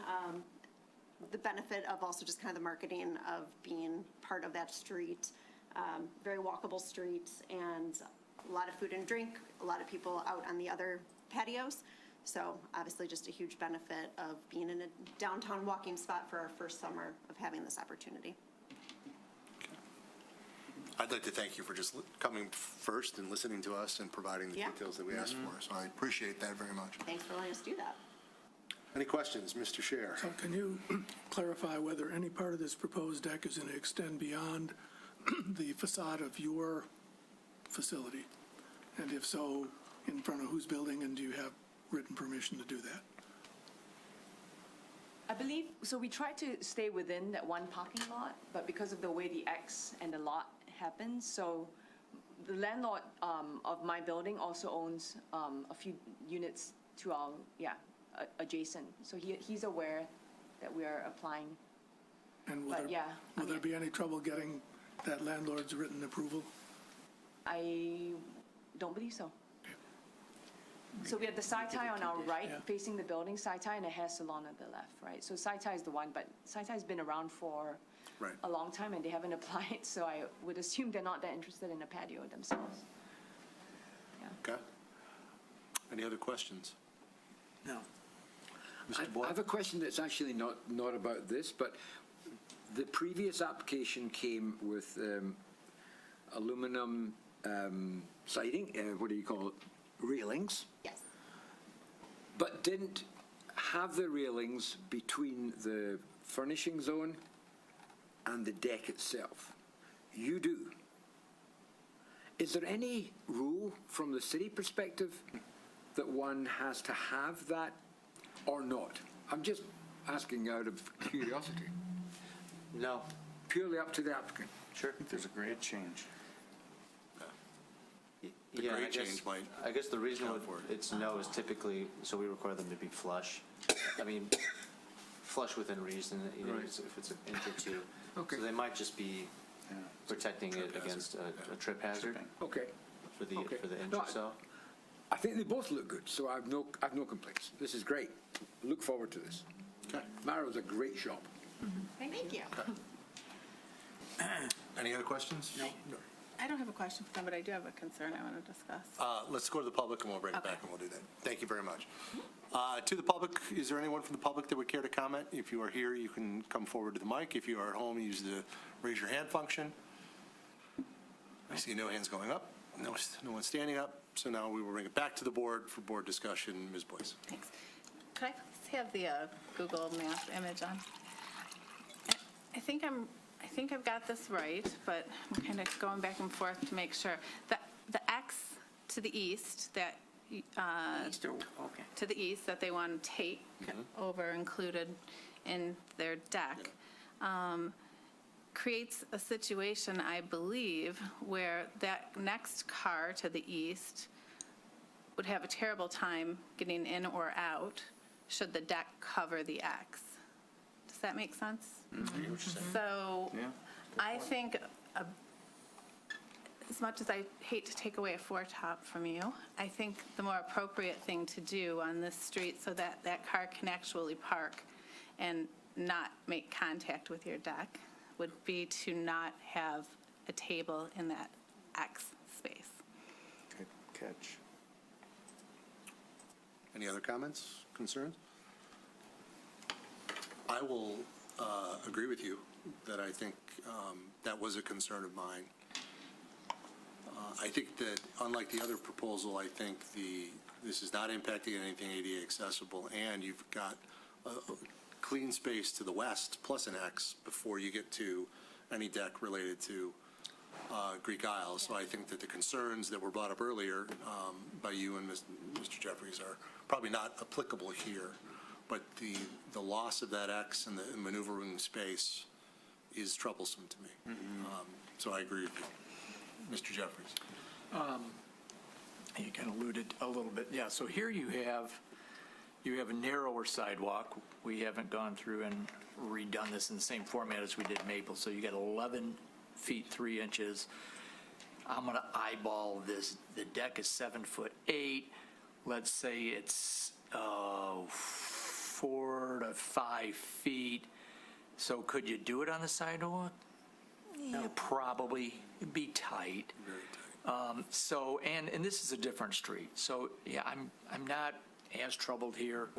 the benefit of also just kind of the marketing of being part of that street, very walkable street, and a lot of food and drink, a lot of people out on the other patios. So obviously just a huge benefit of being in a downtown walking spot for our first summer of having this opportunity. I'd like to thank you for just coming first and listening to us and providing the Yeah. details that we asked for. So I appreciate that very much. Thanks for letting us do that. Any questions, Mr. Scher? So can you clarify whether any part of this proposed deck is going to extend beyond the facade of your facility? And if so, in front of whose building, and do you have written permission to do that? I believe, so we try to stay within that one parking lot, but because of the way the X and the lot happens, so the landlord of my building also owns a few units to our, adjacent. So he's aware that we are applying. And will But there, yeah, I will there mean- be any trouble getting that landlord's written approval? I don't believe so. So we have the Sai Tai on our right, Yeah. facing the building, Sai Tai, and a hair salon on the left, right? So Sai Tai is the one, but Sai Tai's been around for Right. a long time, and they haven't applied, so I would assume they're not that interested in a patio themselves. Okay. Any other questions? No. Mr. I Boyle? have a question that's actually not about this, but the previous application came with aluminum siding, what do you call it, railings, Yes. but didn't have the railings between the furnishing zone and the deck itself. You do. Is there any rule from the city perspective that one has to have that or not? I'm just asking out of curiosity. No, Purely up to the applicant. sure. There's a grade change. The Yeah, I grade guess- change might I guess the reason account for it. it's no is typically, so we require them to be flush. I mean, flush within reason, you know, Right. if it's an inch or two. Okay. So they might just be protecting it against a trip hazard Okay. for the Okay. inch No, or so. I think they both look good, so I've no complaints. This is great. Look forward to this. Okay. Marrow's a great shop. Thank you. Any other questions? No. I don't have a question for them, but I do have a concern I want to discuss. Let's go to the public, and we'll bring it back, and we'll do that. Thank you very much. To the public, is there anyone from the public that would care to comment? If you are here, you can come forward to the mic. If you are at home, use the raise your hand function. I see no hands going up, no one standing up, so now we will bring it back to the board for board discussion. Ms. Boyce. Thanks. Could I please have the Google Map image on? I think I've got this right, but I'm kind of going back and forth to make sure. The X to the east that, East or- okay. to the east that they want to take over included in their deck, creates a situation, I believe, where that next car to the east would have a terrible time getting in or out should the deck cover the X. Does that make sense? So I think, as much as I hate to take away a foretop from you, I think the more appropriate thing to do on this street so that that car can actually park and not make contact with your deck would be to not have a table in that X space. Good catch. Any other comments, concerns? I will agree with you that I think that was a concern of mine. I think that unlike the other proposal, I think this is not impacting anything ADA accessible, and you've got a clean space to the west plus an X before you get to any deck related to Greek Isle. So I think that the concerns that were brought up earlier by you and Mr. Jeffries are probably not applicable here. But the loss of that X and the maneuvering space is troublesome to me. So I agree with you. Mr. Jeffries. You kind of alluded a little bit, yeah, so here you have a narrower sidewalk. We haven't gone through and redone this in the same format as we did Maple, so you got 11 feet 3 inches. I'm going to eyeball this, the deck is 7'8". Let's say it's 4 to 5 feet. So could you do it on the sidewalk? Yeah, probably. It'd be tight. Very tight. So, and this is a different street. So, yeah, I'm not as troubled here.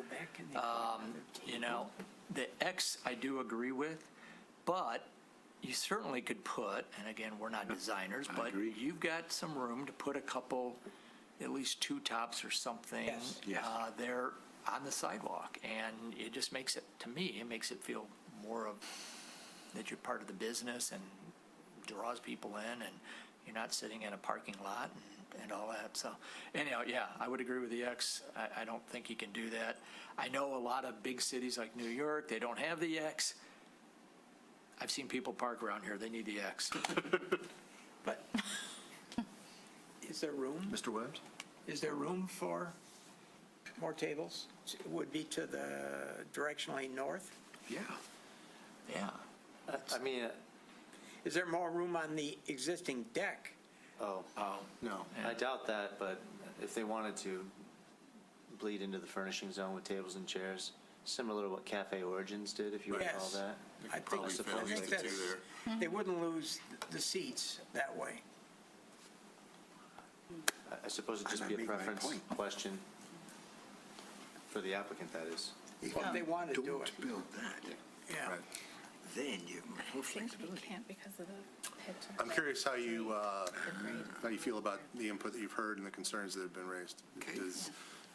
You know, the X I do agree with, but you certainly could put, and again, we're not designers, but you've got some room to put a couple, at least 2 tops or something there on the sidewalk. And it just makes it, to me, it makes it feel more of that you're part of the business and draws people in, and you're not sitting in a parking lot and all that. So anyhow, yeah, I would agree with the X. I don't think you can do that. I know a lot of big cities like New York, they don't have the X. I've seen people park around here, they need the X. But is there room? Mr. Williams? Is there room for more tables? It would be to the directionally north? Yeah. Yeah. I mean, Is there more room on the existing deck? oh, No. I doubt that, but if they wanted to, bleed into the furnishing zone with tables and chairs, similar to what Cafe Origins did, if you recall Yes. that. I think, Probably I fit think the two that's, they wouldn't lose the seats that way. I suppose it'd just be a preference question for the applicant, that is. Well, if they want to do it. Don't build that. Yeah. Then you I think we can't because of the pitch. I'm curious how you feel about the input that you've heard and the concerns that have been raised.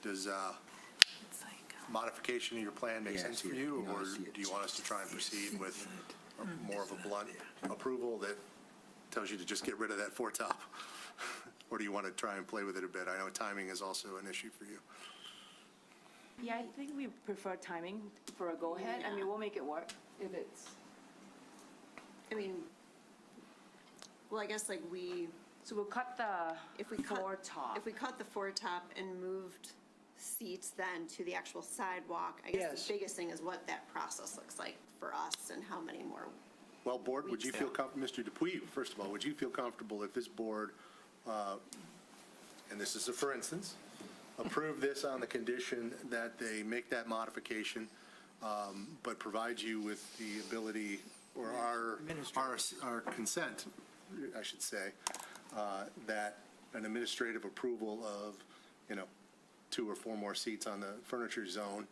Does It's like, modification of your plan make sense for you, or do you want us to try and proceed with more of a blunt approval that tells you to just get rid of that foretop? Or do you want to try and play with it a bit? I know timing is also an issue for you. Yeah, I think we prefer timing for a go-ahead. I mean, we'll make it work if it's, I mean, well, I guess like so we'll cut the if we cut floor top. If we cut the foretop and moved seats then to the actual sidewalk, I guess Yes. the biggest thing is what that process looks like for us and how many more. Well, board, would you feel comfortable, Mr. Dupuy, first of all, would you feel comfortable if this board, and this is a for instance, approve this on the condition that they make that modification, but provide you with the ability, or our consent, I should say, that an administrative approval of, 2 or 4 more seats on the furniture zone,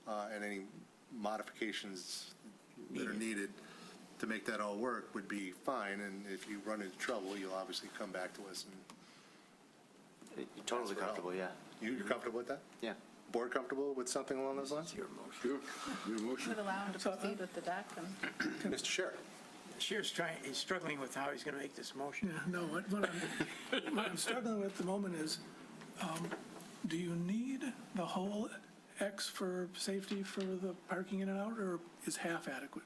and any modifications that are needed to make that all work would be fine, and if you run into trouble, you'll obviously come back to us. And You're totally comfortable, yeah. You're comfortable with that? Yeah. Board comfortable with something along those lines? Your motion. would allow him to proceed with the deck and. Mr. Sherrick? Shear's he's struggling with how he's going to make this motion. Yeah, no, what I'm struggling with at the moment is, do you need the whole X for safety for the parking in and out, or is half adequate?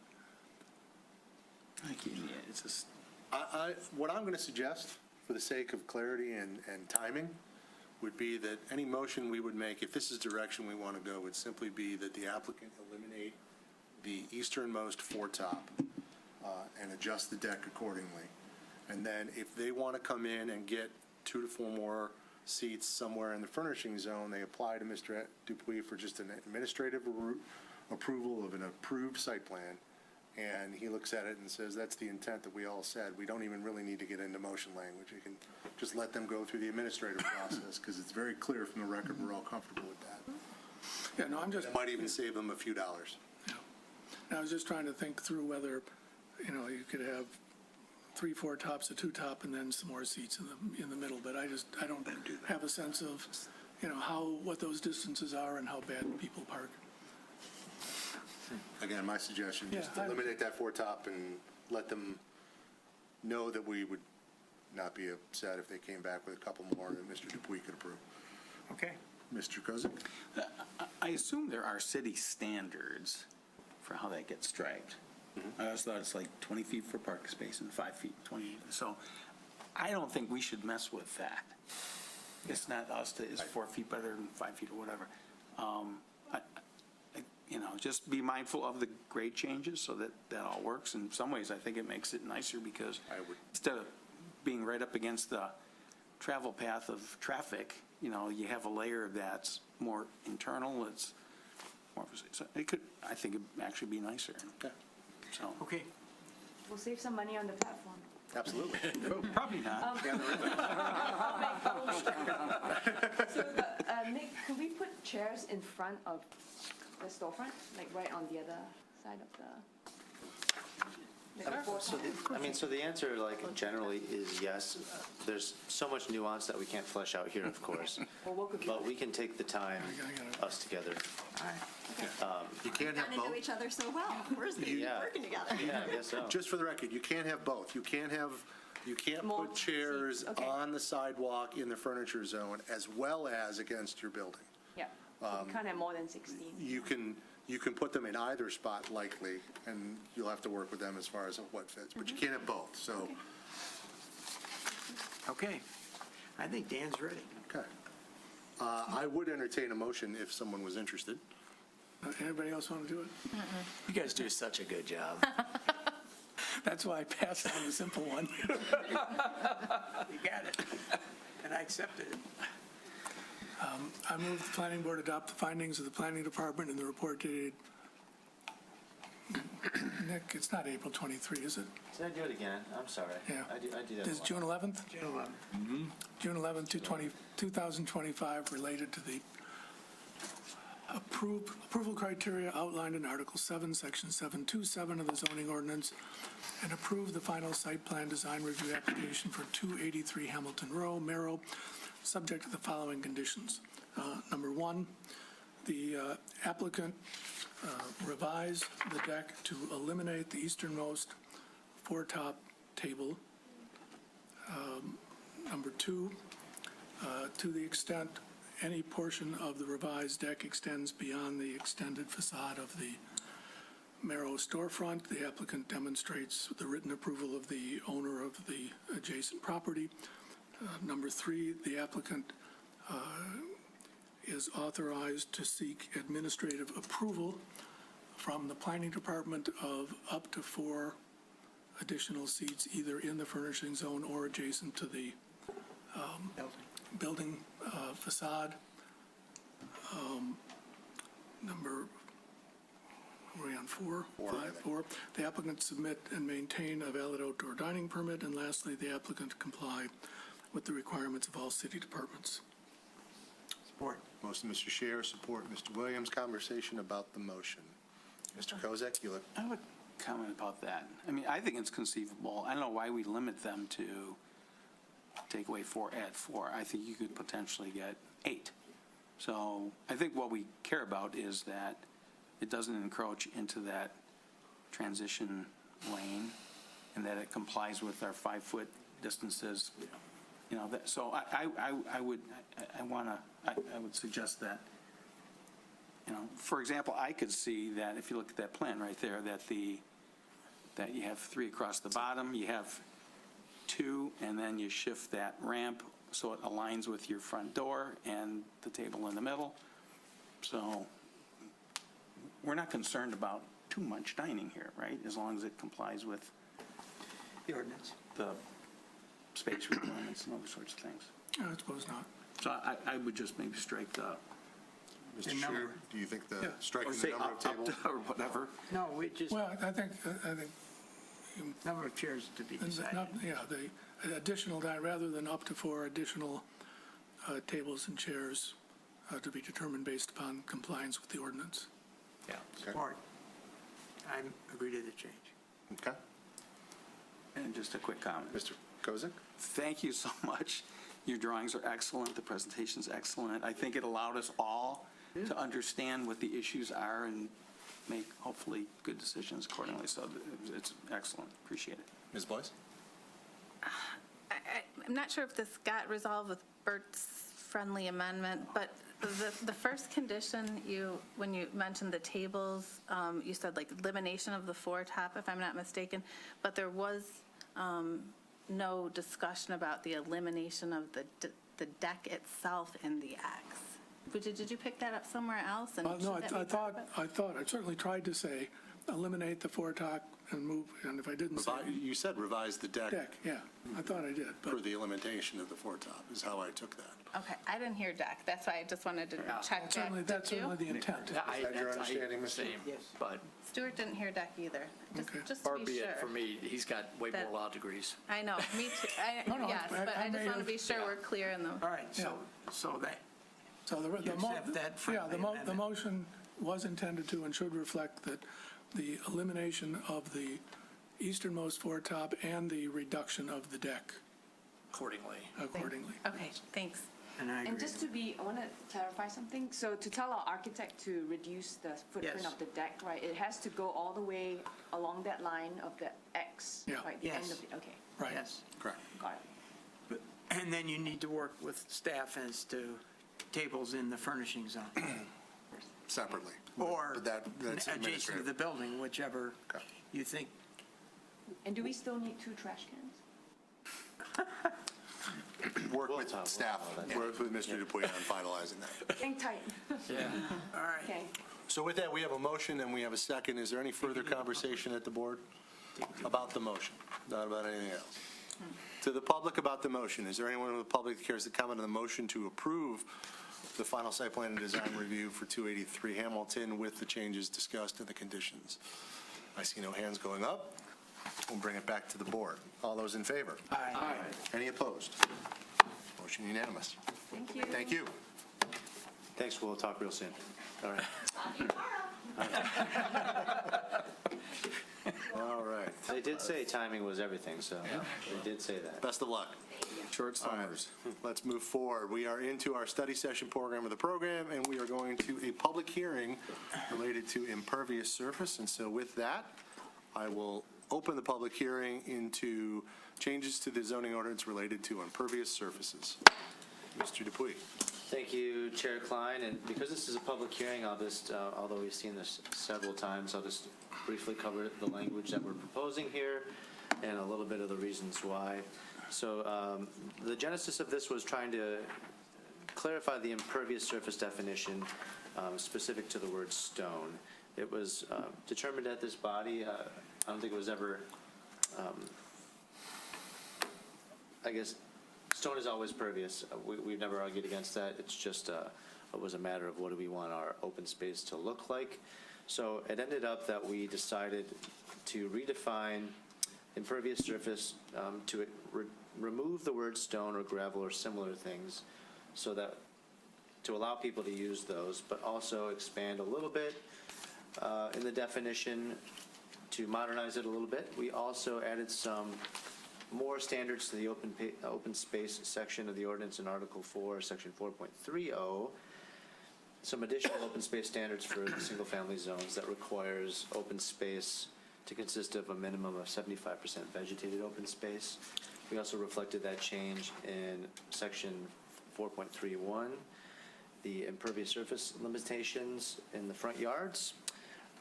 It's just, What I'm going to suggest, for the sake of clarity and timing, would be that any motion we would make, if this is direction we want to go, would simply be that the applicant eliminate the easternmost foretop and adjust the deck accordingly. And then if they want to come in and get 2 to 4 more seats somewhere in the furnishing zone, they apply to Mr. Dupuy for just an administrative approval of an approved site plan. And he looks at it and says, that's the intent that we all said. We don't even really need to get into motion language. You can just let them go through the administrative process, because it's very clear from the record we're all comfortable with that. Yeah, no, I'm just. It might even save them a few dollars. I was just trying to think through whether, you could have 3 foretops, a 2-top, and then some more seats in the middle, but I don't have a sense of, what those distances are and how bad people park. Again, my suggestion, just Yeah, eliminate that foretop and let them know that we would not be upset if they came back with a couple more that Mr. Dupuy could approve. Okay. Mr. Kozik? I assume there are city standards for how that gets striped. I always thought it's like 20 feet for parking space and 5 feet, 20. So I don't think we should mess with that. It's not us to, is 4 feet better than 5 feet or whatever. Just be mindful of the grade changes so that that all works. In some ways, I think it makes it nicer because instead of being right up against the travel path of traffic, you have a layer that's more internal. It's more, so it could, I think it'd actually be nicer. Okay. So, Okay. we'll save some money on the platform. Absolutely. probably not. So, Nick, could we put chairs in front of the storefront, like right on the other side of the? So the answer, generally is yes. There's so much nuance that we can't flesh out here, of course. Well, what could be? But we can take the time, us together. You can't have Gotten to know both. each other so well. We're Yeah. working together. Yeah, I guess so. Just for the record, you can't have both. You can't More put chairs seats, okay. on the sidewalk in the furniture zone as well as against your building. Yeah, you can't have more than 16. You can put them in either spot likely, and you'll have to work with them as far as what fits, but you can't have both, so. Okay. I think Dan's ready. Okay. I would entertain a motion if someone was interested. Anybody else want to do it? You guys do such a good job. That's why I passed on the simple one. You got it. And I accepted it. I move the planning board adopt the findings of the planning department in the report dated, Nick, it's not April 23, is it? Did I do it again? I'm sorry. Yeah. I do that. Is a lot. June 11th? June 11th. June 11th, 2025, related to the approval criteria outlined in Article 7, Section 727 of the zoning ordinance, and approve the final site plan design review application for 283 Hamilton Row, Merrill, subject to the following conditions. Number one, the applicant revise the deck to eliminate the easternmost foretop table. Number two, to the extent any portion of the revised deck extends beyond the extended facade of the Merrow storefront, the applicant demonstrates the written approval of the owner of the adjacent property. Number three, the applicant is authorized to seek administrative approval from the planning department of up to 4 additional seats, either in the furnishing zone or adjacent to the building facade. Number, are we on 4? 4. The applicant submit and maintain a valid outdoor dining permit. And lastly, the applicant comply with the requirements of all city departments. Support. Motion, Mr. Scher, support, Mr. Williams. Conversation about the motion. Mr. Kozak, you look. I have a comment about that. I mean, I think it's conceivable. I don't know why we limit them to take away 4, add 4. I think you could potentially get 8. So I think what we care about is that it doesn't encroach into that transition lane and that it complies with our 5-foot distances. You know, that, so I would suggest that, you know, for example, I could see that if you look at that plan right there, that you have 3 across the bottom, you have 2, and then you shift that ramp so it aligns with your front door and the table in the middle. So we're not concerned about too much dining here, right? As long as it complies with The ordinance. the space requirements and other sorts of things. I suppose not. So I would just maybe strike the, Mr. Scher, do you think the Yeah. striking or the say number of up tables? to, or whatever. No, we just, Well, I think number of chairs to be decided. the additional, rather than up to 4 additional tables and chairs to be determined based upon compliance with the ordinance. Yeah, support. I agree to the change. Okay. And just a quick comment. Mr. Kozak? Thank you so much. Your drawings are excellent. The presentation's excellent. I think it allowed us all to understand what the issues are and make hopefully good decisions accordingly. So it's excellent. Appreciate it. Ms. Boyce? I'm not sure if this got resolved with Bert's friendly amendment, but the first condition, when you mentioned the tables, you said like elimination of the foretop, if I'm not mistaken, but there was no discussion about the elimination of the deck itself in the X. Did you pick that up somewhere else? And No, should that be part of it? I certainly tried to say eliminate the foretop and move, and if I didn't say. You said revise the deck Yeah, I thought I did, for but the elimination of the foretop, is how I took that. Okay, I didn't hear deck. That's why I just wanted to check back. that's Did you? certainly the intent. Is that your understanding, Mr.? Same, but Stuart didn't hear deck either. Okay. Just to far be be sure. it for me, he's got way more That- law degrees. I know, me too. No, Yes, but I I may just want to have- be sure we're clear in the. All right, so that, So the You accept that yeah, friendly the amendment? motion was intended to and should reflect that the elimination of the easternmost foretop and the reduction of the deck Accordingly. accordingly. Okay, thanks. and I agree. And just I want to clarify something. So to tell our architect to reduce the footprint Yes. of the deck, right, it has to go all the way along that line of the X, Yeah. right? The end Yes. of the, okay, Right. Yes. Correct. got it. And then you need to work with staff as to tables in the furnishing zone, Separately. or But that's adjacent to administrative. the building, whichever Okay. you think. And do we still need 2 trash cans? Work with staff, work with Mr. Dupuy on finalizing that. Hang tight. Yeah. All right. Okay. So with that, we have a motion and we have a second. Is there any further conversation at the board about the motion? Not about anything else? To the public about the motion, is there anyone in the public that cares to comment on the motion to approve the final site plan and design review for 283 Hamilton with the changes discussed in the conditions. I see no hands going up. We'll bring it back to the board. All those in favor? Aye. Any opposed? Motion unanimous. Thank you. Thank you. Thanks, we'll talk real soon. All right. All right. They did say timing was everything, so they did say that. Best of luck. Short All right, summers. let's move forward. We are into our study session program of the program, and we are going to a public hearing related to impervious surface. And so with that, I will open the public hearing into changes to the zoning ordinance related to impervious surfaces. Mr. Dupuy. Thank you, Chair Klein, and because this is a public hearing, I'll just, although we've seen this several times, I'll just briefly cover the language that we're proposing here and a little bit of the reasons why. So the genesis of this was trying to clarify the impervious surface definition specific to the word stone. It was determined at this body, I don't think it was ever, I guess, stone is always pervious. We've never argued against that. It's just, it was a matter of what do we want our open space to look like. So it ended up that we decided to redefine impervious surface to remove the word stone or gravel or similar things so that to allow people to use those, but also expand a little bit in the definition to modernize it a little bit. We also added some more standards to the open space section of the ordinance in Article 4, Section 4.30, some additional open space standards for the single-family zones that requires open space to consist of a minimum of 75% vegetated open space. We also reflected that change in Section 4.31, the impervious surface limitations in the front yards.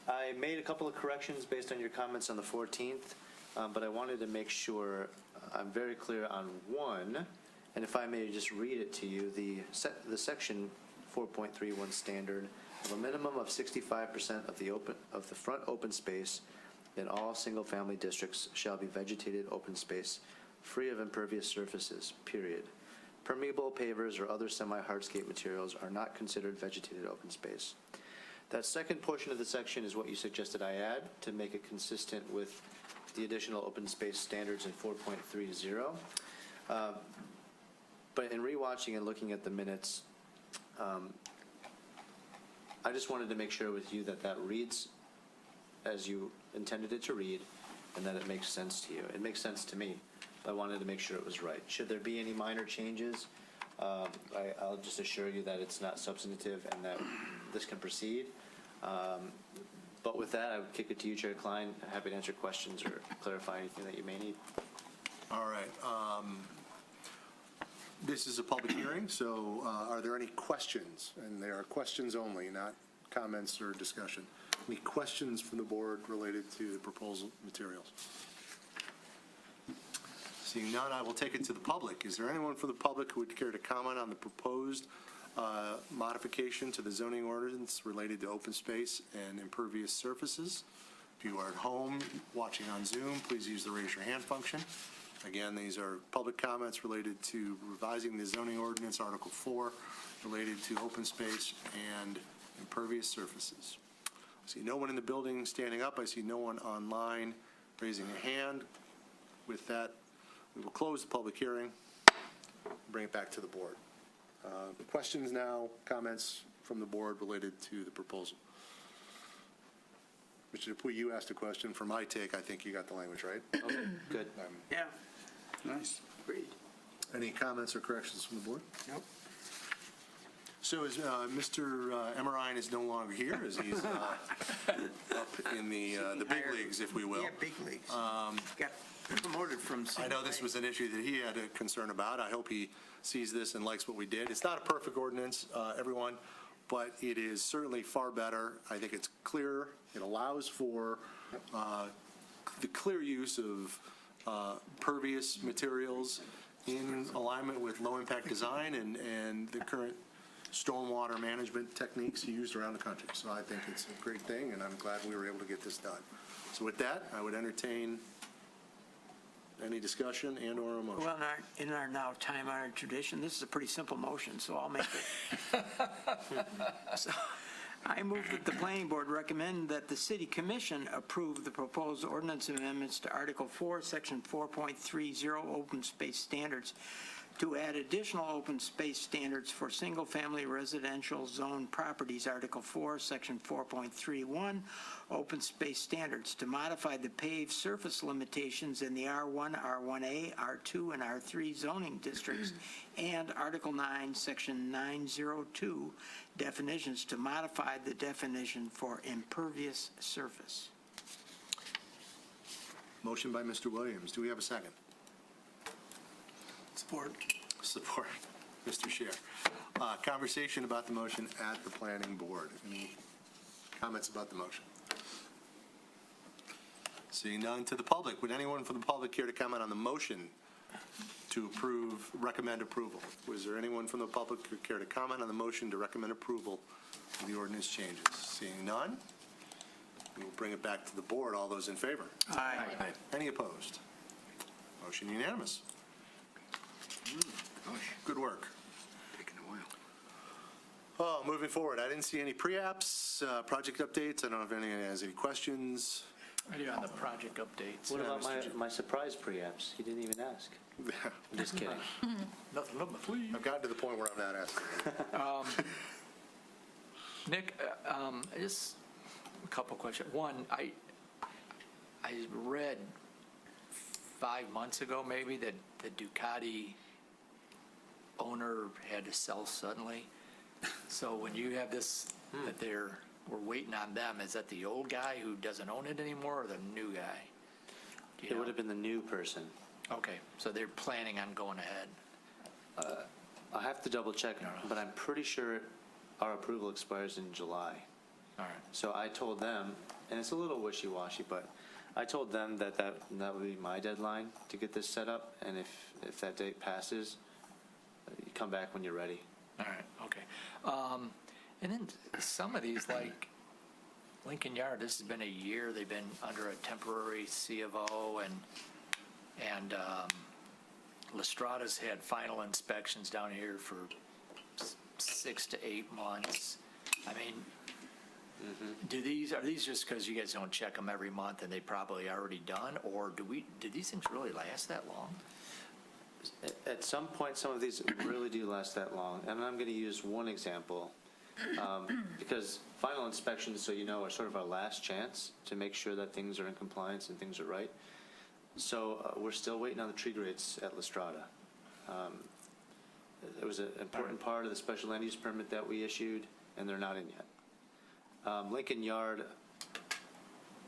I made a couple of corrections based on your comments on the 14th. But I wanted to make sure I'm very clear on one, and if I may just read it to you, the section 4.31 standard of a minimum of 65% of the front open space in all single-family districts shall be vegetated open space, free of impervious surfaces, period. Permeable pavers or other semi-hardscape materials are not considered vegetated open space. That second portion of the section is what you suggested I add to make it consistent with the additional open space standards in 4.30. But in rewatching and looking at the minutes, I just wanted to make sure with you that that reads as you intended it to read and that it makes sense to you. It makes sense to me. I wanted to make sure it was right. Should there be any minor changes, I'll just assure you that it's not substantive and that this can proceed. But with that, I would kick it to you, Chair Klein. Happy to answer questions or clarify anything that you may need. All right. This is a public hearing, so are there any questions? And there are questions only, not comments or discussion. Any questions from the board related to the proposal materials? Seeing none, I will take it to the public. Is there anyone from the public who would care to comment on the proposed modification to the zoning ordinance related to open space and impervious surfaces? If you are at home watching on Zoom, please use the raise your hand function. Again, these are public comments related to revising the zoning ordinance, Article 4, related to open space and impervious surfaces. I see no one in the building standing up. I see no one online raising a hand. With that, we will close the public hearing, bring it back to the board. Questions now, comments from the board related to the proposal? Mr. Dupuy, you asked a question. For my take, I think you got the language right. Okay, good. Yeah, Nice. agreed. Any comments or corrections from the board? Nope. So is Mr. Emerine is no longer here, as he's up in the big leagues, if we will. Yeah, big leagues. Got promoted from. I know this was an issue that he had a concern about. I hope he sees this and likes what we did. It's not a perfect ordinance, everyone, but it is certainly far better. I think it's clearer. It allows for the clear use of pervious materials in alignment with low-impact design and the current stormwater management techniques used around the country. So I think it's a great thing, and I'm glad we were able to get this done. So with that, I would entertain Any discussion and/or a motion? Well, in our now time-honored tradition, this is a pretty simple motion, so I'll make it. So, I move that the planning board recommend that the city commission approve the proposed ordinance amendments to Article 4, Section 4.30, open space standards, to add additional open space standards for single-family residential zone properties, Article 4, Section 4.31, open space standards, to modify the paved surface limitations in the R1, R1A, R2, and R3 zoning districts, and Article 9, Section 902, definitions, to modify the definition for impervious surface. Motion by Mr. Williams. Do we have a second? Support. Support. Mr. Scher. Conversation about the motion at the planning board. Any comments about the motion? Seeing none to the public. Would anyone from the public care to comment on the motion to approve, recommend approval? Was there anyone from the public who care to comment on the motion to recommend approval of the ordinance changes? Seeing none, we will bring it back to the board. All those in favor? Aye. Any opposed? Motion unanimous. Good work. Oh, moving forward, I didn't see any pre-apps, project updates. I don't know if anyone has any questions. I do on the project updates. What about my surprise pre-apps? He didn't even ask. I'm just kidding. Nothing up my sleeve. I've gotten to the point where I'm not asking. Nick, just a couple questions. One, I read 5 months ago maybe that the Ducati owner had to sell suddenly. So when you have this, that we're waiting on them, is that the old guy who doesn't own it anymore or the new guy? Do you It know? would have been the new person. Okay, so they're planning on going ahead. I have to double check, but I'm pretty sure our approval expires in July. All right. So I told them, and it's a little wishy-washy, but I told them that would be my deadline to get this set up, and if that date passes, you come back when you're ready. All right, okay. And then some of these, like Lincoln Yard, this has been a year, they've been under a temporary C of O, and Lestrada's had final inspections down here for 6 to 8 months. I mean, are these just because you guys don't check them every month and they probably already done, or do these things really last that long? At some point, some of these really do last that long, and I'm going to use one example, because final inspections, so you know, are sort of our last chance to make sure that things are in compliance and things are right. So we're still waiting on the tree grates at Lestrada. It was an important part of the special land use permit that we issued, and they're not in yet. Lincoln Yard,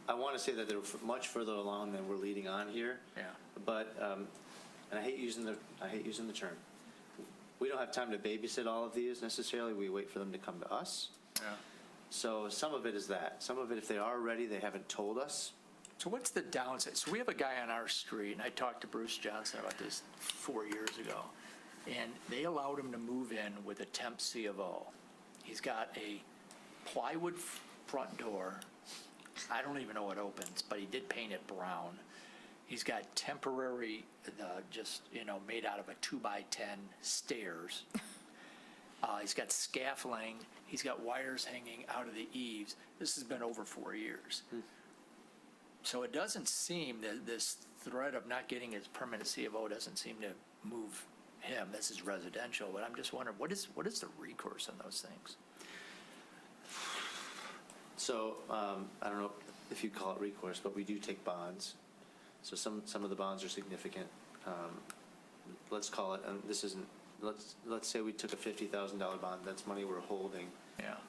I want to say that they're much further along than we're leading on here. Yeah. But, and I hate using the term. We don't have time to babysit all of these necessarily. We wait for them to come to us. Yeah. So some of it is that. Some of it, if they are ready, they haven't told us. So what's the downside? So we have a guy on our street, and I talked to Bruce Johnson about this 4 years ago, and they allowed him to move in with a temp C of O. He's got a plywood front door. I don't even know it opens, but he did paint it brown. He's got temporary, made out of a 2x10 stairs. He's got scaffolding. He's got wires hanging out of the eaves. This has been over 4 years. So it doesn't seem that this threat of not getting his permanent C of O doesn't seem to move him. This is residential, but I'm just wondering, what is the recourse on those things? So I don't know if you call it recourse, but we do take bonds. So some of the bonds are significant. Let's call it, let's say we took a $50,000 bond. That's money we're holding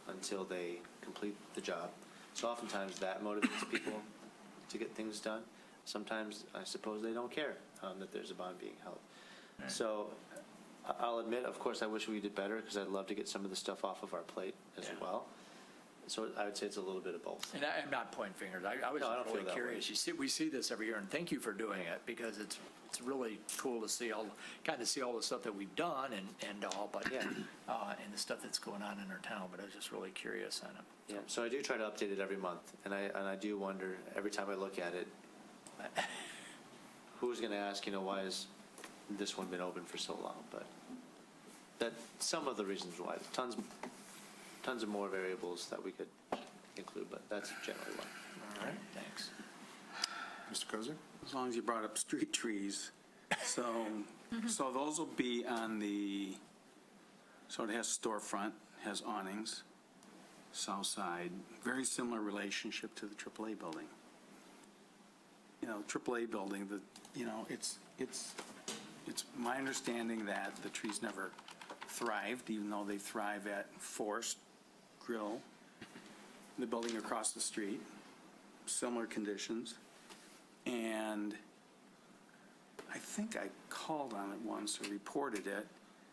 until they complete the job. So oftentimes that motivates people to get things done. Sometimes I suppose they don't care that there's a bond being held. Right. So I'll admit, of course, I wish we did better because I'd love to get some of the stuff off of our plate as well. So I would say it's a little bit of both. And I'm not pointing fingers. I was just really curious. We see this every year, and thank you for doing it because it's really cool to see all the stuff that we've done and all, but and the stuff that's going on in our town. But I was just really curious on it. Yeah. So I do try to update it every month, and I do wonder every time I look at it. who's going to ask, why has this one been open for so long? But that, some of the reasons why, tons of more variables that we could include, but that's generally why. All right. Thanks. Mr. Kozer? As long as you brought up street trees. So, so those will be on the, so it has storefront, has awnings, south side, very similar relationship to the AAA building. AAA building, it's my understanding that the trees never thrived, even though they thrive at Forest Grill, the building across the street, similar conditions. And I think I called on it once or reported it,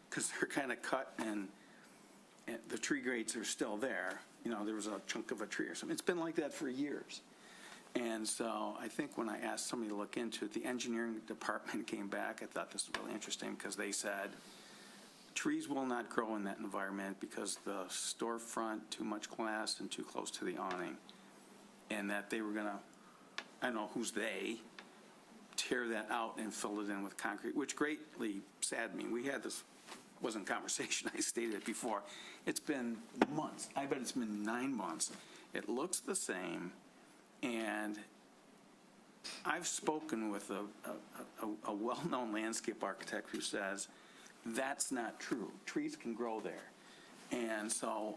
because they're kind of cut and the tree grates are still there. There was a chunk of a tree or something. It's been like that for years. And so I think when I asked somebody to look into it, the engineering department came back. I thought this was really interesting because they said trees will not grow in that environment because the storefront, too much glass and too close to the awning. And that they were going to, I don't know who's they, tear that out and fill it in with concrete, which greatly saddened me. We had this, wasn't conversation, I stated it before. It's been months. I bet it's been 9 months. It looks the same. And I've spoken with a well-known landscape architect who says that's not true. Trees can grow there. And so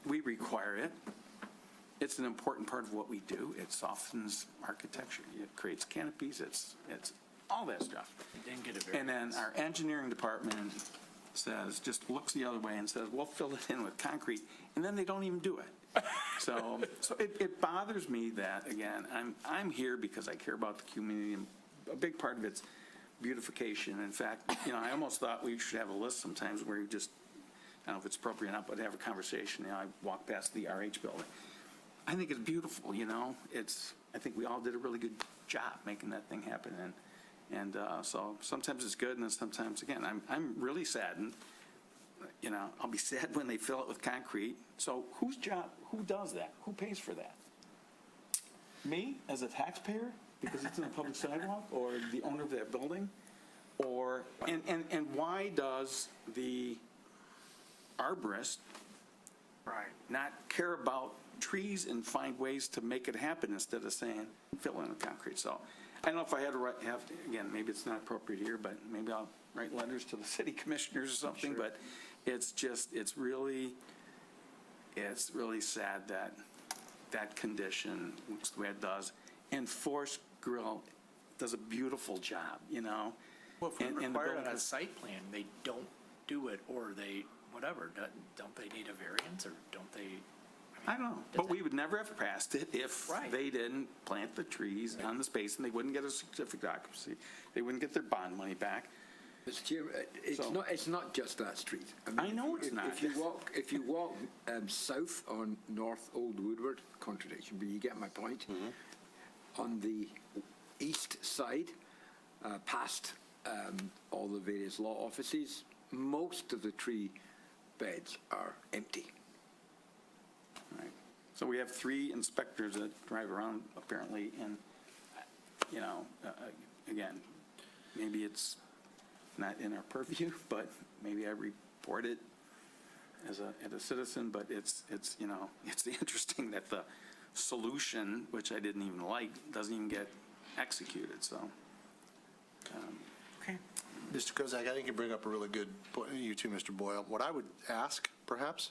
we require it. It's an important part of what we do. It softens architecture. It creates canopies. It's all that stuff. Didn't get a And then our engineering department just looks the other way and says, we'll fill it in with concrete. And then they don't even do it. So it bothers me that, again, I'm here because I care about the community, and a big part of it's beautification. In fact, I almost thought we should have a list sometimes where you just, I don't know if it's appropriate or not, but have a conversation. I walk past the RH building. I think it's beautiful, I think we all did a really good job making that thing happen. And so sometimes it's good, and then sometimes, again, I'm really saddened. I'll be sad when they fill it with concrete. So who does that? Who pays for that? Me, as a taxpayer, because it's in a public sidewalk, or the owner of that building? And why does the arborist not care about trees and find ways to make it happen instead of saying, fill in with concrete? So I don't know if I had to again, maybe it's not appropriate here, but maybe I'll write letters to the city commissioners or something, but it's really sad that condition, which the way it does. And Forest Grill does a beautiful job, Well, if we And the require it building- on a site plan, they don't do it, or they, whatever, don't they need a variance, or don't they? I don't know, but we would never have passed it if Right. they didn't plant the trees on the space, and they wouldn't get a certificate of occupancy. They wouldn't get their bond money back. Mr. Chairman, it's not just that street. I know it's not. If you walk south on North Old Woodward, contradiction, but you get my point. On the east side, past all the various law offices, most of the tree beds are empty. Right. So we have 3 inspectors that drive around apparently, and, again, maybe it's not in our purview, but maybe I report it as a citizen, but it's interesting that the solution, which I didn't even like, doesn't even get executed, so. Okay. Mr. Kozak, I think you bring up a really good point, you too, Mr. Boyle. What I would ask, perhaps,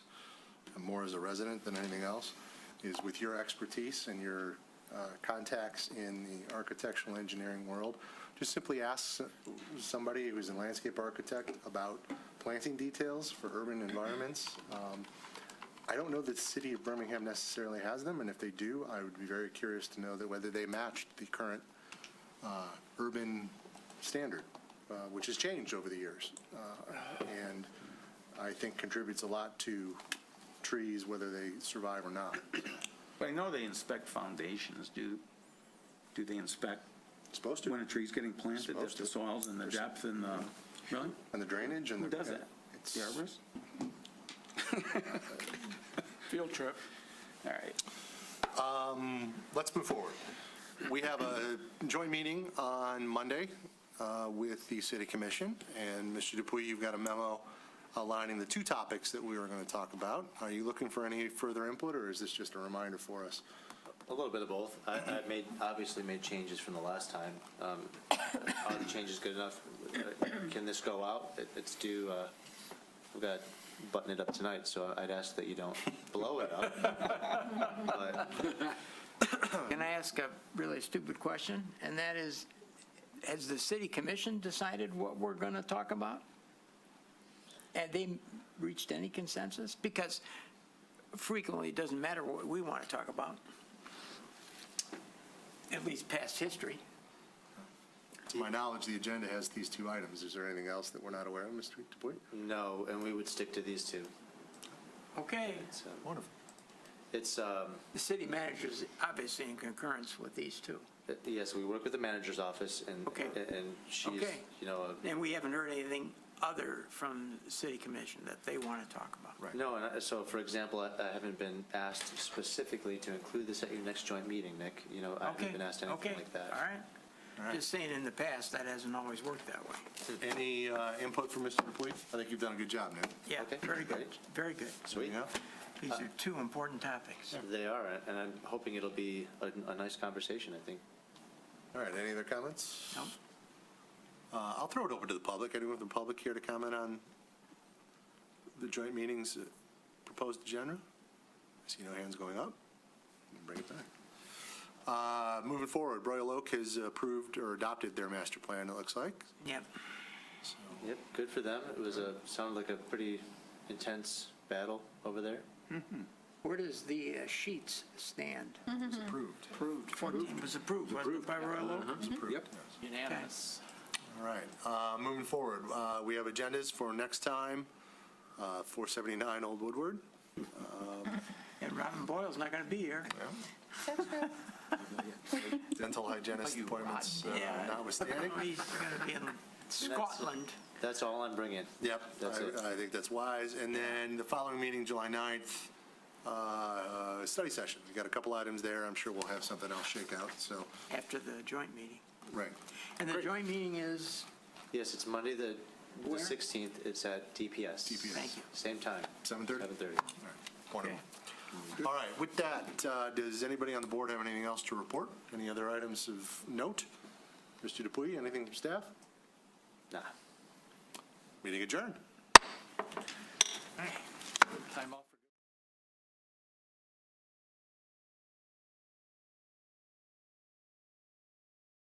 more as a resident than anything else, is with your expertise and your contacts in the architectural engineering world, just simply ask somebody who's a landscape architect about planting details for urban environments. I don't know that the city of Birmingham necessarily has them, and if they do, I would be very curious to know that whether they matched the current urban standard, which has changed over the years, and I think contributes a lot to trees, whether they survive or not. But I know they inspect foundations. Do they inspect? Supposed to. When a tree's getting planted, Supposed the to. soils and the depth and the, really? And the drainage and Who the. does that? It's- The arborist? Field trip. All right. Let's move forward. We have a joint meeting on Monday with the City Commission, and Mr. Dupuy, you've got a memo outlining the two topics that we were going to talk about. Are you looking for any further input, or is this just a reminder for us? A little bit of both. I obviously made changes from the last time. Are the changes good enough? Can this go out? It's due, we've got to button it up tonight, so I'd ask that you don't blow it up. But Can I ask a really stupid question? And that is, has the city commission decided what we're going to talk about? Have they reached any consensus? Because frequently, it doesn't matter what we want to talk about, at least past history. To my knowledge, the agenda has these two items. Is there anything else that we're not aware of, Mr. Dupuy? no, and we would stick to these two. Okay. Wonderful. It's, The city manager's obviously in concurrence with these two. yes, we work with the manager's office, and Okay. and she's, Okay. you know, And we haven't heard anything other from the city commission that they want to talk about. Right. no, and so, for example, I haven't been asked specifically to include this at your next joint meeting, Nick. You know, I Okay. haven't been asked anything Okay. like that. All right. right. Just saying, in the past, that hasn't always worked that way. Any input from Mr. Dupuy? I think you've done a good job, Nick. Yeah, Okay, very good, great. very good. Sweet. Yeah. These are two important topics. They are, and I'm hoping it'll be a nice conversation, I think. All right, any other comments? No? I'll throw it open to the public. Anyone from the public here to comment on the joint meeting's proposed agenda? I see no hands going up. Bring it back. Moving forward, Royal Oak has approved or adopted their master plan, it looks like. Yep. Yep, good for them. It was sounded like a pretty intense battle over there. Where does the Sheets stand? It's approved. Approved. 14 was approved, wasn't it, by Royal Oak? It's approved. Yep. Unanimous. All right, moving forward, we have agendas for next time, 479 Old Woodward. And Robin Boyle's not going to be here. Dental hygienist appointments Yeah. notwithstanding. He's going to be in Scotland. That's all I'm bringing. Yep, That's it. I think that's wise. And then the following meeting, July 9th, study session. We got a couple items there. I'm sure we'll have something else shake out, so, After the joint meeting. right. And the joint meeting is, Yes, it's Monday, the Where? 16th. It's at DPS. DPS. Thank you. Same time. 7:30? 7:30. Wonderful. All right, with that, does anybody on the board have anything else to report? Any other items of note? Mr. Dupuy, anything from staff? Nah. Meeting adjourned. right.